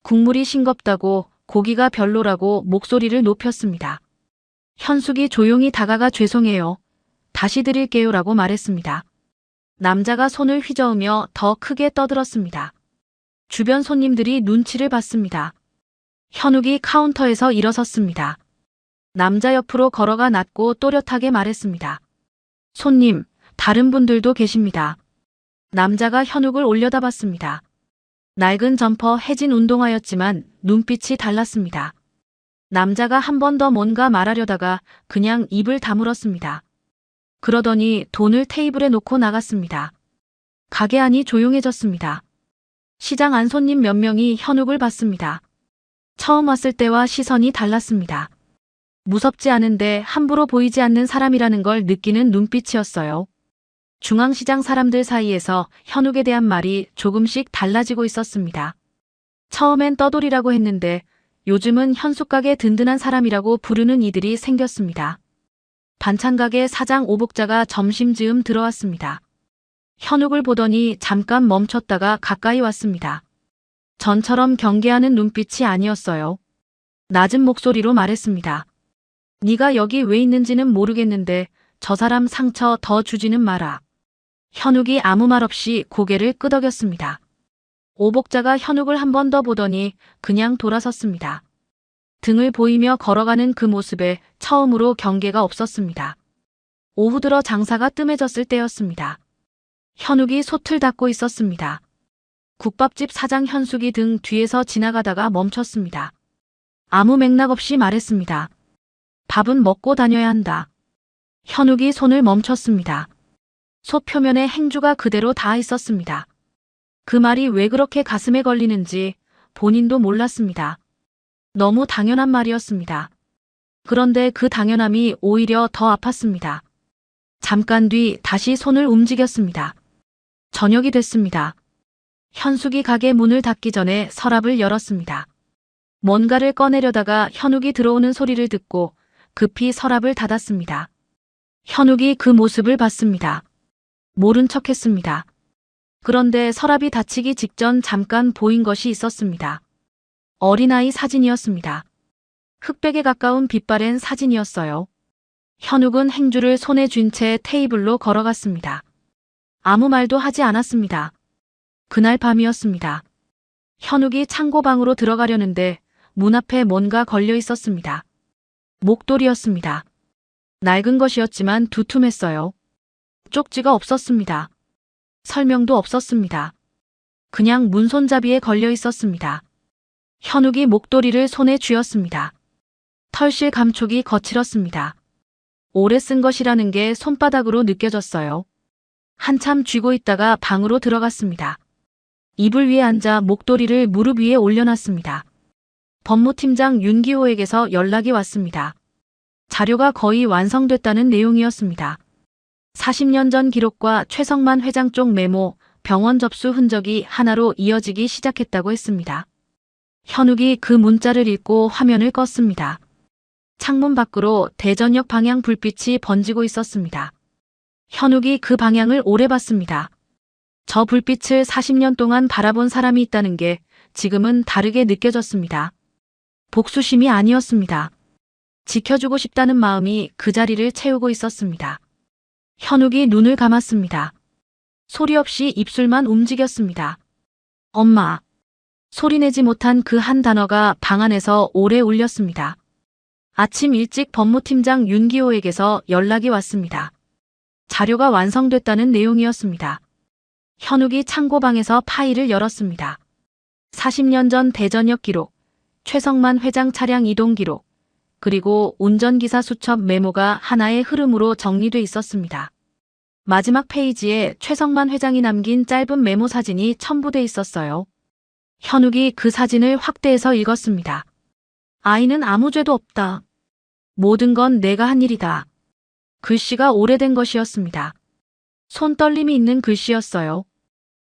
국물이 싱겁다고, 고기가 별로라고 목소리를 높였습니다. 현숙이 조용히 다가가 죄송해요. 다시 드릴게요라고 말했습니다. 남자가 손을 휘저으며 더 크게 떠들었습니다. 주변 손님들이 눈치를 봤습니다. 현욱이 카운터에서 일어섰습니다. 남자 옆으로 걸어가 낮고 또렷하게 말했습니다. 손님, 다른 분들도 계십니다. 남자가 현욱을 올려다봤습니다. 낡은 점퍼 해진 운동화였지만 눈빛이 달랐습니다. 남자가 한 번 더 뭔가 말하려다가 그냥 입을 다물었습니다. 그러더니 돈을 테이블에 놓고 나갔습니다. 가게 안이 조용해졌습니다. 시장 안 손님 몇 명이 현욱을 봤습니다. 처음 왔을 때와 시선이 달랐습니다. 무섭지 않은데 함부로 보이지 않는 사람이라는 걸 느끼는 눈빛이었어요. 중앙시장 사람들 사이에서 현욱에 대한 말이 조금씩 달라지고 있었습니다. 처음엔 떠돌이라고 했는데 요즘은 현숙가게 든든한 사람이라고 부르는 이들이 생겼습니다. 반찬가게 사장 오복자가 점심 즈음 들어왔습니다. 현욱을 보더니 잠깐 멈췄다가 가까이 왔습니다. 전처럼 경계하는 눈빛이 아니었어요. 낮은 목소리로 말했습니다. 네가 여기 왜 있는지는 모르겠는데 저 사람 상처 더 주지는 마라. 현욱이 아무 말 없이 고개를 끄덕였습니다. 오복자가 현욱을 한 번 더 보더니 그냥 돌아섰습니다. 등을 보이며 걸어가는 그 모습에 처음으로 경계가 없었습니다. 오후 들어 장사가 뜸해졌을 때였습니다. 현욱이 솥을 닦고 있었습니다. 국밥집 사장 현숙이 등 뒤에서 지나가다가 멈췄습니다. 아무 맥락 없이 말했습니다. 밥은 먹고 다녀야 한다. 현욱이 손을 멈췄습니다. 솥 표면에 행주가 그대로 닿아 있었습니다. 그 말이 왜 그렇게 가슴에 걸리는지 본인도 몰랐습니다. 너무 당연한 말이었습니다. 그런데 그 당연함이 오히려 더 아팠습니다. 잠깐 뒤 다시 손을 움직였습니다. 저녁이 됐습니다. 현숙이 가게 문을 닫기 전에 서랍을 열었습니다. 뭔가를 꺼내려다가 현욱이 들어오는 소리를 듣고 급히 서랍을 닫았습니다. 현욱이 그 모습을 봤습니다. 모른 척했습니다. 그런데 서랍이 닫히기 직전 잠깐 보인 것이 있었습니다. 어린아이 사진이었습니다. 흑백에 가까운 빛바랜 사진이었어요. 현욱은 행주를 손에 쥔 채 테이블로 걸어갔습니다. 아무 말도 하지 않았습니다. 그날 밤이었습니다. 현욱이 창고방으로 들어가려는데 문 앞에 뭔가 걸려 있었습니다. 목도리였습니다. 낡은 것이었지만 두툼했어요. 쪽지가 없었습니다. 설명도 없었습니다. 그냥 문손잡이에 걸려 있었습니다. 현욱이 목도리를 손에 쥐었습니다. 털실 감촉이 거칠었습니다. 오래 쓴 것이라는 게 손바닥으로 느껴졌어요. 한참 쥐고 있다가 방으로 들어갔습니다. 이불 위에 앉아 목도리를 무릎 위에 올려놨습니다. 법무팀장 윤기호에게서 연락이 왔습니다. 자료가 거의 완성됐다는 내용이었습니다. 40년 전 기록과 최성만 회장 쪽 메모, 병원 접수 흔적이 하나로 이어지기 시작했다고 했습니다. 현욱이 그 문자를 읽고 화면을 껐습니다. 창문 밖으로 대전역 방향 불빛이 번지고 있었습니다. 현욱이 그 방향을 오래 봤습니다. 저 불빛을 40년 동안 바라본 사람이 있다는 게 지금은 다르게 느껴졌습니다. 복수심이 아니었습니다. 지켜주고 싶다는 마음이 그 자리를 채우고 있었습니다. 현욱이 눈을 감았습니다. 소리 없이 입술만 움직였습니다. 엄마. 소리내지 못한 그 한 단어가 방 안에서 오래 울렸습니다. 아침 일찍 법무팀장 윤기호에게서 연락이 왔습니다. 자료가 완성됐다는 내용이었습니다. 현욱이 창고방에서 파일을 열었습니다. 40년 전 대전역 기록, 최성만 회장 차량 이동 기록, 그리고 운전기사 수첩 메모가 하나의 흐름으로 정리돼 있었습니다. 마지막 페이지에 최성만 회장이 남긴 짧은 메모 사진이 첨부돼 있었어요. 현욱이 그 사진을 확대해서 읽었습니다. 아이는 아무 죄도 없다. 모든 건 내가 한 일이다. 글씨가 오래된 것이었습니다. 손떨림이 있는 글씨였어요.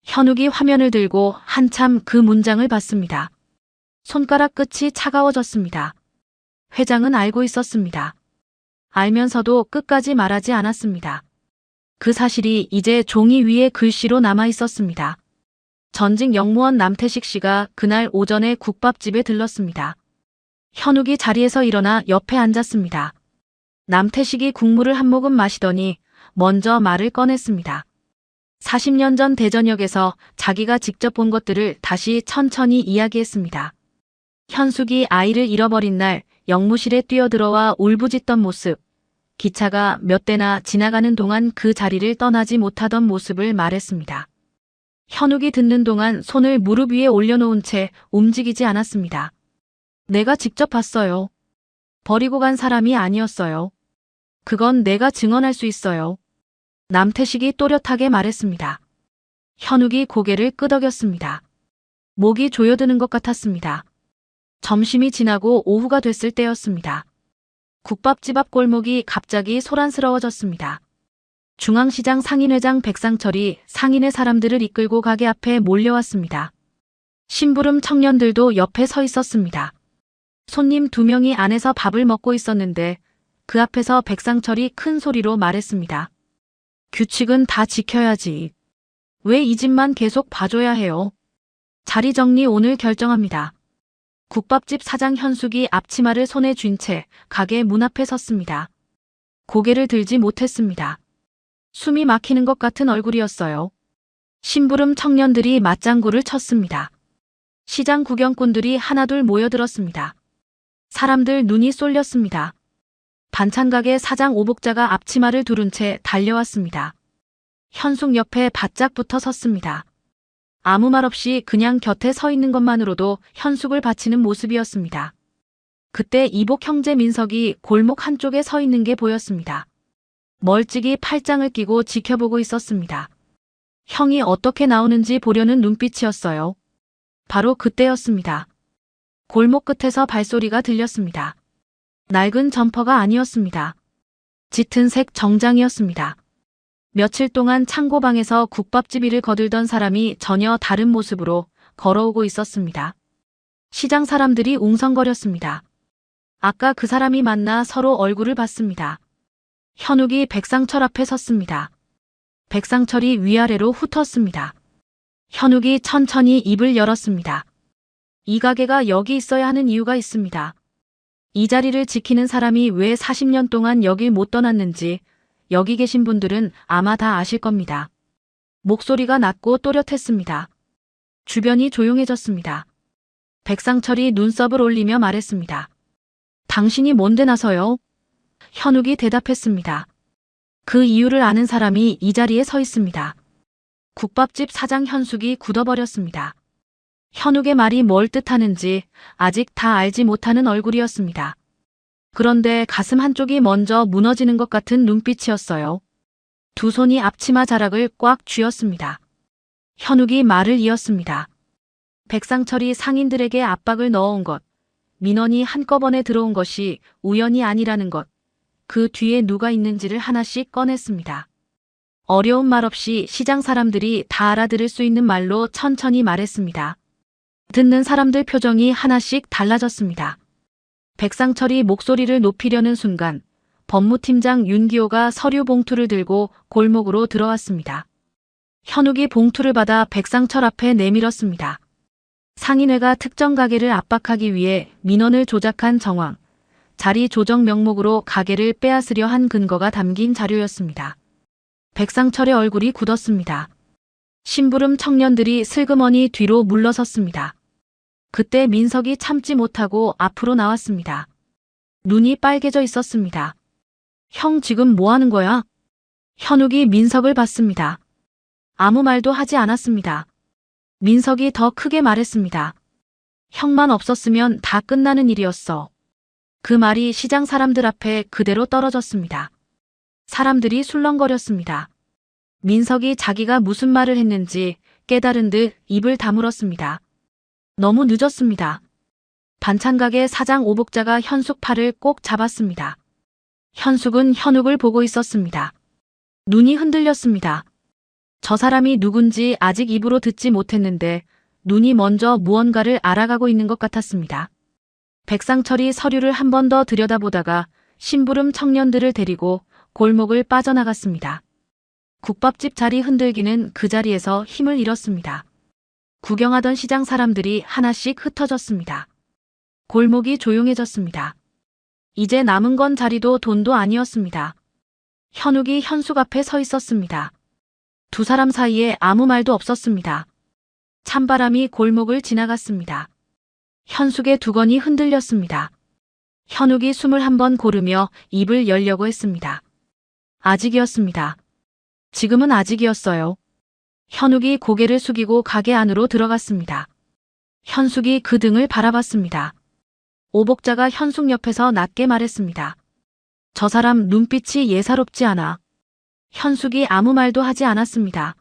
현욱이 화면을 들고 한참 그 문장을 봤습니다. 손가락 끝이 차가워졌습니다. 회장은 알고 있었습니다. 알면서도 끝까지 말하지 않았습니다. 그 사실이 이제 종이 위에 글씨로 남아 있었습니다. 전직 영무원 남태식 씨가 그날 오전에 국밥집에 들렀습니다. 현욱이 자리에서 일어나 옆에 앉았습니다. 남태식이 국물을 한 모금 마시더니 먼저 말을 꺼냈습니다. 40년 전 대전역에서 자기가 직접 본 것들을 다시 천천히 이야기했습니다. 현숙이 아이를 잃어버린 날 영무실에 뛰어들어와 울부짖던 모습, 기차가 몇 대나 지나가는 동안 그 자리를 떠나지 못하던 모습을 말했습니다. 현욱이 듣는 동안 손을 무릎 위에 올려놓은 채 움직이지 않았습니다. 내가 직접 봤어요. 버리고 간 사람이 아니었어요. 그건 내가 증언할 수 있어요. 남태식이 또렷하게 말했습니다. 현욱이 고개를 끄덕였습니다. 목이 조여드는 것 같았습니다. 점심이 지나고 오후가 됐을 때였습니다. 국밥집 앞 골목이 갑자기 소란스러워졌습니다. 중앙시장 상인회장 백상철이 상인의 사람들을 이끌고 가게 앞에 몰려왔습니다. 심부름 청년들도 옆에 서 있었습니다. 손님 2명이 안에서 밥을 먹고 있었는데 그 앞에서 백상철이 큰 소리로 말했습니다. 규칙은 다 지켜야지. 왜 이 집만 계속 봐줘야 해요? 자리 정리 오늘 결정합니다. 국밥집 사장 현숙이 앞치마를 손에 쥔 채 가게 문 앞에 섰습니다. 고개를 들지 못했습니다. 숨이 막히는 것 같은 얼굴이었어요. 심부름 청년들이 맞장구를 쳤습니다. 시장 구경꾼들이 하나둘 모여들었습니다. 사람들 눈이 쏠렸습니다. 반찬가게 사장 오복자가 앞치마를 두른 채 달려왔습니다. 현숙 옆에 바짝 붙어 섰습니다. 아무 말 없이 그냥 곁에 서 있는 것만으로도 현숙을 바치는 모습이었습니다. 그때 이복 형제 민석이 골목 한쪽에 서 있는 게 보였습니다. 멀찍이 팔짱을 끼고 지켜보고 있었습니다. 형이 어떻게 나오는지 보려는 눈빛이었어요. 바로 그때였습니다. 골목 끝에서 발소리가 들렸습니다. 낡은 점퍼가 아니었습니다. 짙은 색 정장이었습니다. 며칠 동안 창고방에서 국밥집 일을 거들던 사람이 전혀 다른 모습으로 걸어오고 있었습니다. 시장 사람들이 웅성거렸습니다. 아까 그 사람이 만나 서로 얼굴을 봤습니다. 현욱이 백상철 앞에 섰습니다. 백상철이 위아래로 훑었습니다. 현욱이 천천히 입을 열었습니다. 이 가게가 여기 있어야 하는 이유가 있습니다. 이 자리를 지키는 사람이 왜 40년 동안 여길 못 떠났는지 여기 계신 분들은 아마 다 아실 겁니다. 목소리가 낮고 또렷했습니다. 주변이 조용해졌습니다. 백상철이 눈썹을 올리며 말했습니다. 당신이 뭔데 나서요? 현욱이 대답했습니다. 그 이유를 아는 사람이 이 자리에 서 있습니다. 국밥집 사장 현숙이 굳어버렸습니다. 현욱의 말이 뭘 뜻하는지 아직 다 알지 못하는 얼굴이었습니다. 그런데 가슴 한쪽이 먼저 무너지는 것 같은 눈빛이었어요. 두 손이 앞치마 자락을 꽉 쥐었습니다. 현욱이 말을 이었습니다. 백상철이 상인들에게 압박을 넣어온 것, 민원이 한꺼번에 들어온 것이 우연이 아니라는 것, 그 뒤에 누가 있는지를 하나씩 꺼냈습니다. 어려운 말 없이 시장 사람들이 다 알아들을 수 있는 말로 천천히 말했습니다. 듣는 사람들 표정이 하나씩 달라졌습니다. 백상철이 목소리를 높이려는 순간 법무팀장 윤기호가 서류 봉투를 들고 골목으로 들어왔습니다. 현욱이 봉투를 받아 백상철 앞에 내밀었습니다. 상인회가 특정 가게를 압박하기 위해 민원을 조작한 정황, 자리 조정 명목으로 가게를 빼앗으려 한 근거가 담긴 자료였습니다. 백상철의 얼굴이 굳었습니다. 심부름 청년들이 슬그머니 뒤로 물러섰습니다. 그때 민석이 참지 못하고 앞으로 나왔습니다. 눈이 빨개져 있었습니다. 형 지금 뭐 하는 거야? 현욱이 민석을 봤습니다. 아무 말도 하지 않았습니다. 민석이 더 크게 말했습니다. 형만 없었으면 다 끝나는 일이었어. 그 말이 시장 사람들 앞에 그대로 떨어졌습니다. 사람들이 술렁거렸습니다. 민석이 자기가 무슨 말을 했는지 깨달은 듯 입을 다물었습니다. 너무 늦었습니다. 반찬가게 사장 오복자가 현숙 팔을 꼭 잡았습니다. 현숙은 현욱을 보고 있었습니다. 눈이 흔들렸습니다. 저 사람이 누군지 아직 입으로 듣지 못했는데 눈이 먼저 무언가를 알아가고 있는 것 같았습니다. 백상철이 서류를 한 번 더 들여다보다가 심부름 청년들을 데리고 골목을 빠져나갔습니다. 국밥집 자리 흔들기는 그 자리에서 힘을 잃었습니다. 구경하던 시장 사람들이 하나씩 흩어졌습니다. 골목이 조용해졌습니다. 이제 남은 건 자리도 돈도 아니었습니다. 현욱이 현숙 앞에 서 있었습니다. 두 사람 사이에 아무 말도 없었습니다. 찬바람이 골목을 지나갔습니다. 현숙의 두건이 흔들렸습니다. 현욱이 숨을 한 번 고르며 입을 열려고 했습니다. 아직이었습니다. 지금은 아직이었어요. 현욱이 고개를 숙이고 가게 안으로 들어갔습니다. 현숙이 그 등을 바라봤습니다. 오복자가 현숙 옆에서 낮게 말했습니다. 저 사람 눈빛이 예사롭지 않아. 현숙이 아무 말도 하지 않았습니다.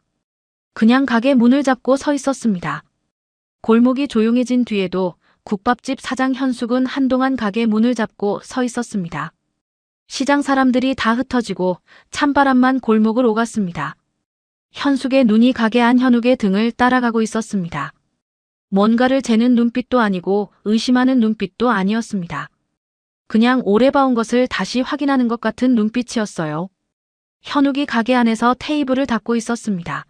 그냥 가게 문을 잡고 서 있었습니다. 골목이 조용해진 뒤에도 국밥집 사장 현숙은 한동안 가게 문을 잡고 서 있었습니다. 시장 사람들이 다 흩어지고 찬바람만 골목을 오갔습니다. 현숙의 눈이 가게 안 현욱의 등을 따라가고 있었습니다. 뭔가를 재는 눈빛도 아니고 의심하는 눈빛도 아니었습니다. 그냥 오래 봐온 것을 다시 확인하는 것 같은 눈빛이었어요. 현욱이 가게 안에서 테이블을 닦고 있었습니다.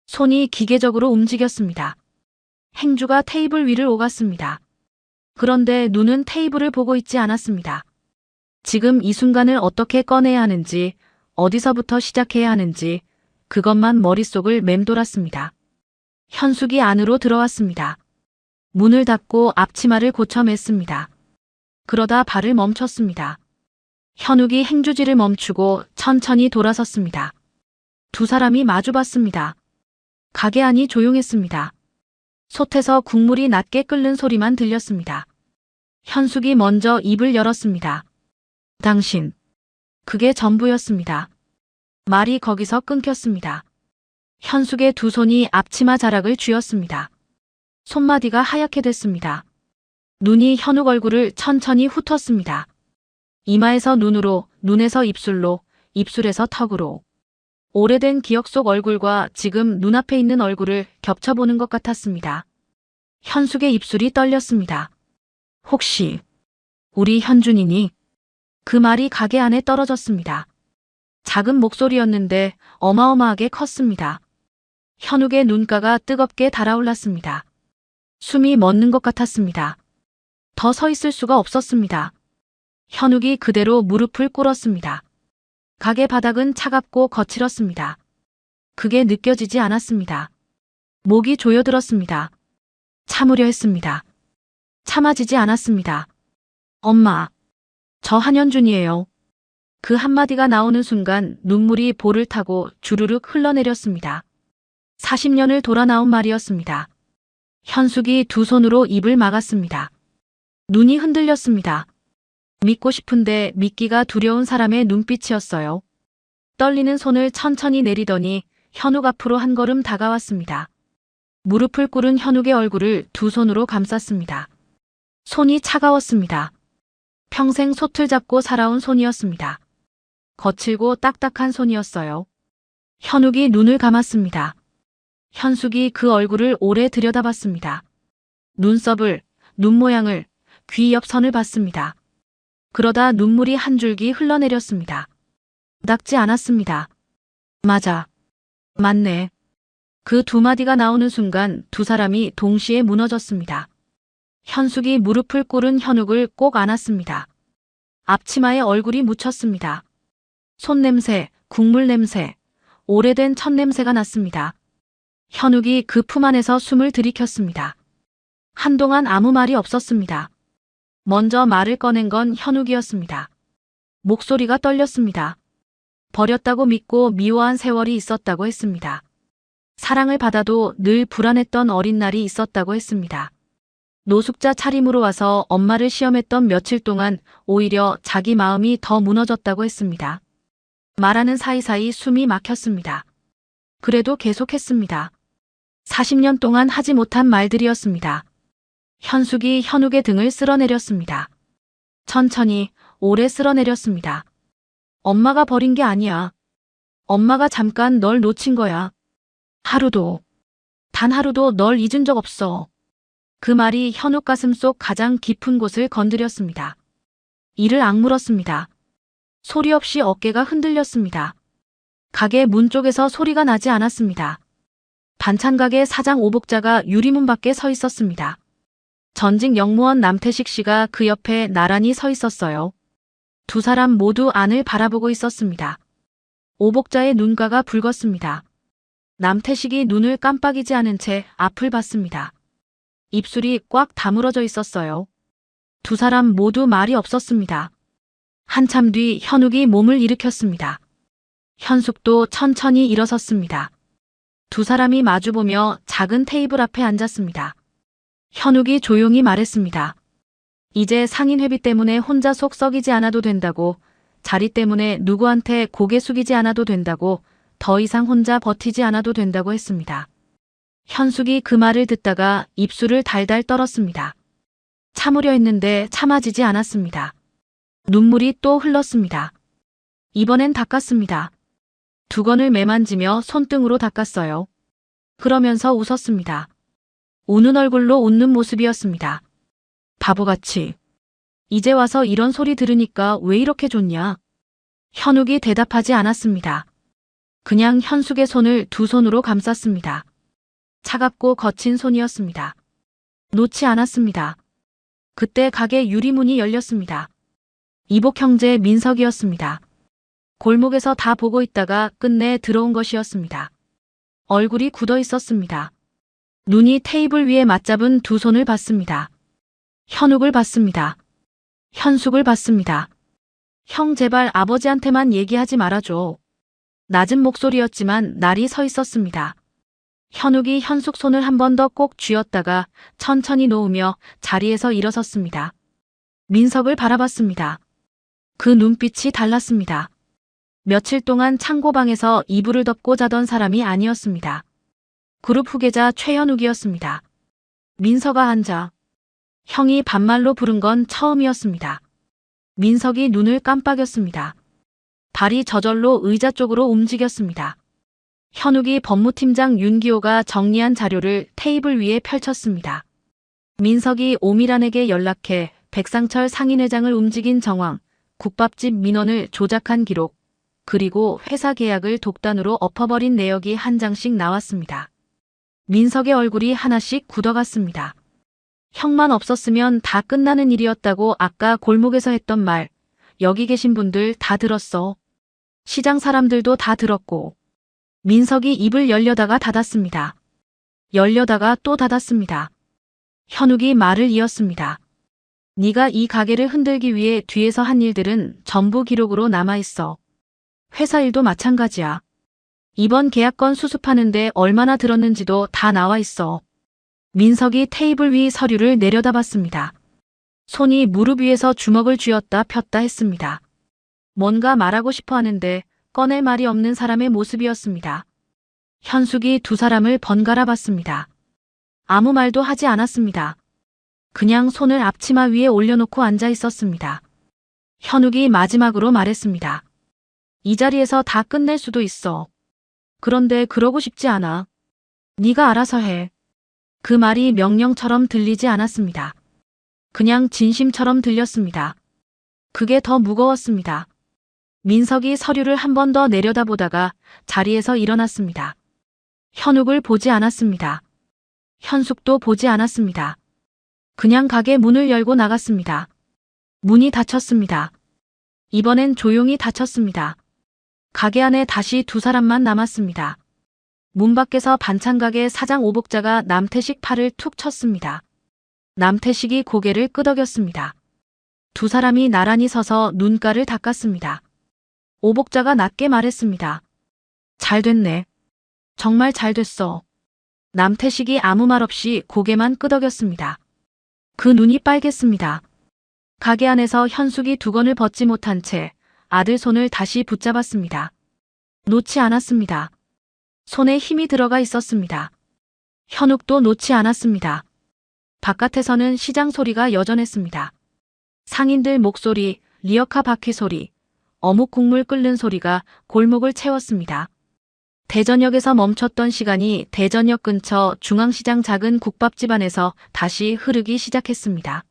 손이 기계적으로 움직였습니다. 행주가 테이블 위를 오갔습니다. 그런데 눈은 테이블을 보고 있지 않았습니다. 지금 이 순간을 어떻게 꺼내야 하는지, 어디서부터 시작해야 하는지 그것만 머릿속을 맴돌았습니다. 현숙이 안으로 들어왔습니다. 문을 닫고 앞치마를 고쳐 맸습니다. 그러다 발을 멈췄습니다. 현욱이 행주지를 멈추고 천천히 돌아섰습니다. 두 사람이 마주봤습니다. 가게 안이 조용했습니다. 솥에서 국물이 낮게 끓는 소리만 들렸습니다. 현숙이 먼저 입을 열었습니다. 당신. 그게 전부였습니다. 말이 거기서 끊겼습니다. 현숙의 두 손이 앞치마 자락을 쥐었습니다. 손마디가 하얗게 됐습니다. 눈이 현욱 얼굴을 천천히 훑었습니다. 이마에서 눈으로, 눈에서 입술로, 입술에서 턱으로. 오래된 기억 속 얼굴과 지금 눈앞에 있는 얼굴을 겹쳐보는 것 같았습니다. 현숙의 입술이 떨렸습니다. 혹시 우리 현준이니? 그 말이 가게 안에 떨어졌습니다. 작은 목소리였는데 어마어마하게 컸습니다. 현욱의 눈가가 뜨겁게 달아올랐습니다. 숨이 멎는 것 같았습니다. 더 서 있을 수가 없었습니다. 현욱이 그대로 무릎을 꿇었습니다. 가게 바닥은 차갑고 거칠었습니다. 그게 느껴지지 않았습니다. 목이 조여들었습니다. 참으려 했습니다. 참아지지 않았습니다. 엄마, 저 한현준이에요. 그 한마디가 나오는 순간 눈물이 볼을 타고 주르륵 흘러내렸습니다. 40년을 돌아 나온 말이었습니다. 현숙이 두 손으로 입을 막았습니다. 눈이 흔들렸습니다. 믿고 싶은데 믿기가 두려운 사람의 눈빛이었어요. 떨리는 손을 천천히 내리더니 현욱 앞으로 한 걸음 다가왔습니다. 무릎을 꿇은 현욱의 얼굴을 두 손으로 감쌌습니다. 손이 차가웠습니다. 평생 솥을 잡고 살아온 손이었습니다. 거칠고 딱딱한 손이었어요. 현욱이 눈을 감았습니다. 현숙이 그 얼굴을 오래 들여다봤습니다. 눈썹을, 눈 모양을, 귀 옆 선을 봤습니다. 그러다 눈물이 한 줄기 흘러내렸습니다. 닦지 않았습니다. 맞아. 맞네. 그 두 마디가 나오는 순간 두 사람이 동시에 무너졌습니다. 현숙이 무릎을 꿇은 현욱을 꼭 안았습니다. 앞치마에 얼굴이 묻혔습니다. 손냄새, 국물 냄새, 오래된 첫 냄새가 났습니다. 현욱이 그 품 안에서 숨을 들이켰습니다. 한동안 아무 말이 없었습니다. 먼저 말을 꺼낸 건 현욱이었습니다. 목소리가 떨렸습니다. 버렸다고 믿고 미워한 세월이 있었다고 했습니다. 사랑을 받아도 늘 불안했던 어린 날이 있었다고 했습니다. 노숙자 차림으로 와서 엄마를 시험했던 며칠 동안 오히려 자기 마음이 더 무너졌다고 했습니다. 말하는 사이사이 숨이 막혔습니다. 그래도 계속했습니다. 40년 동안 하지 못한 말들이었습니다. 현숙이 현욱의 등을 쓸어내렸습니다. 천천히, 오래 쓸어내렸습니다. 엄마가 버린 게 아니야. 엄마가 잠깐 널 놓친 거야. 하루도, 단 하루도 널 잊은 적 없어. 그 말이 현욱 가슴 속 가장 깊은 곳을 건드렸습니다. 이를 악물었습니다. 소리 없이 어깨가 흔들렸습니다. 가게 문 쪽에서 소리가 나지 않았습니다. 반찬 가게 사장 오복자가 유리문 밖에 서 있었습니다. 전직 영무원 남태식 씨가 그 옆에 나란히 서 있었어요. 두 사람 모두 안을 바라보고 있었습니다. 오복자의 눈가가 붉었습니다. 남태식이 눈을 깜빡이지 않은 채 앞을 봤습니다. 입술이 꽉 다물어져 있었어요. 두 사람 모두 말이 없었습니다. 한참 뒤 현욱이 몸을 일으켰습니다. 현숙도 천천히 일어섰습니다. 두 사람이 마주보며 작은 테이블 앞에 앉았습니다. 현욱이 조용히 말했습니다. 이제 상인회비 때문에 혼자 속 썩이지 않아도 된다고, 자리 때문에 누구한테 고개 숙이지 않아도 된다고, 더 이상 혼자 버티지 않아도 된다고 했습니다. 현숙이 그 말을 듣다가 입술을 달달 떨었습니다. 참으려 했는데 참아지지 않았습니다. 눈물이 또 흘렀습니다. 이번엔 닦았습니다. 두건을 매만지며 손등으로 닦았어요. 그러면서 웃었습니다. 우는 얼굴로 웃는 모습이었습니다. 바보같이. 이제 와서 이런 소리 들으니까 왜 이렇게 좋냐? 현욱이 대답하지 않았습니다. 그냥 현숙의 손을 두 손으로 감쌌습니다. 차갑고 거친 손이었습니다. 놓지 않았습니다. 그때 가게 유리문이 열렸습니다. 이복 형제 민석이었습니다. 골목에서 다 보고 있다가 끝내 들어온 것이었습니다. 얼굴이 굳어 있었습니다. 눈이 테이블 위에 맞잡은 두 손을 봤습니다. 현욱을 봤습니다. 현숙을 봤습니다. 형 제발 아버지한테만 얘기하지 말아줘. 낮은 목소리였지만 날이 서 있었습니다. 현욱이 현숙 손을 한 번 더 꼭 쥐었다가 천천히 놓으며 자리에서 일어섰습니다. 민석을 바라봤습니다. 그 눈빛이 달랐습니다. 며칠 동안 창고방에서 이불을 덮고 자던 사람이 아니었습니다. 그룹 후계자 최현욱이었습니다. 민석아 앉아. 형이 반말로 부른 건 처음이었습니다. 민석이 눈을 깜빡였습니다. 발이 저절로 의자 쪽으로 움직였습니다. 현욱이 법무팀장 윤기호가 정리한 자료를 테이블 위에 펼쳤습니다. 민석이 오미란에게 연락해 백상철 상인회장을 움직인 정황, 국밥집 민원을 조작한 기록, 그리고 회사 계약을 독단으로 엎어버린 내역이 한 장씩 나왔습니다. 민석의 얼굴이 하나씩 굳어갔습니다. 형만 없었으면 다 끝나는 일이었다고 아까 골목에서 했던 말, 여기 계신 분들 다 들었어. 시장 사람들도 다 들었고. 민석이 입을 열려다가 닫았습니다. 열려다가 또 닫았습니다. 현욱이 말을 이었습니다. 네가 이 가게를 흔들기 위해 뒤에서 한 일들은 전부 기록으로 남아있어. 회사 일도 마찬가지야. 이번 계약건 수습하는데 얼마나 들었는지도 다 나와 있어. 민석이 테이블 위 서류를 내려다봤습니다. 손이 무릎 위에서 주먹을 쥐었다 폈다 했습니다. 뭔가 말하고 싶어 하는데 꺼낼 말이 없는 사람의 모습이었습니다. 현숙이 두 사람을 번갈아 봤습니다. 아무 말도 하지 않았습니다. 그냥 손을 앞치마 위에 올려놓고 앉아 있었습니다. 현욱이 마지막으로 말했습니다. 이 자리에서 다 끝낼 수도 있어. 그런데 그러고 싶지 않아. 네가 알아서 해. 그 말이 명령처럼 들리지 않았습니다. 그냥 진심처럼 들렸습니다. 그게 더 무거웠습니다. 민석이 서류를 한 번 더 내려다보다가 자리에서 일어났습니다. 현욱을 보지 않았습니다. 현숙도 보지 않았습니다. 그냥 가게 문을 열고 나갔습니다. 문이 닫혔습니다. 이번엔 조용히 닫혔습니다. 가게 안에 다시 두 사람만 남았습니다. 문 밖에서 반찬가게 사장 오복자가 남태식 팔을 툭 쳤습니다. 남태식이 고개를 끄덕였습니다. 두 사람이 나란히 서서 눈가를 닦았습니다. 오복자가 낮게 말했습니다. 잘 됐네. 정말 잘 됐어. 남태식이 아무 말 없이 고개만 끄덕였습니다. 그 눈이 빨갰습니다. 가게 안에서 현숙이 두건을 벗지 못한 채 아들 손을 다시 붙잡았습니다. 놓지 않았습니다. 손에 힘이 들어가 있었습니다. 현욱도 놓지 않았습니다. 바깥에서는 시장 소리가 여전했습니다. 상인들 목소리, 리어카 바퀴 소리, 어묵 국물 끓는 소리가 골목을 채웠습니다. 대전역에서 멈췄던 시간이 대전역 근처 중앙시장 작은 국밥집 안에서 다시 흐르기 시작했습니다.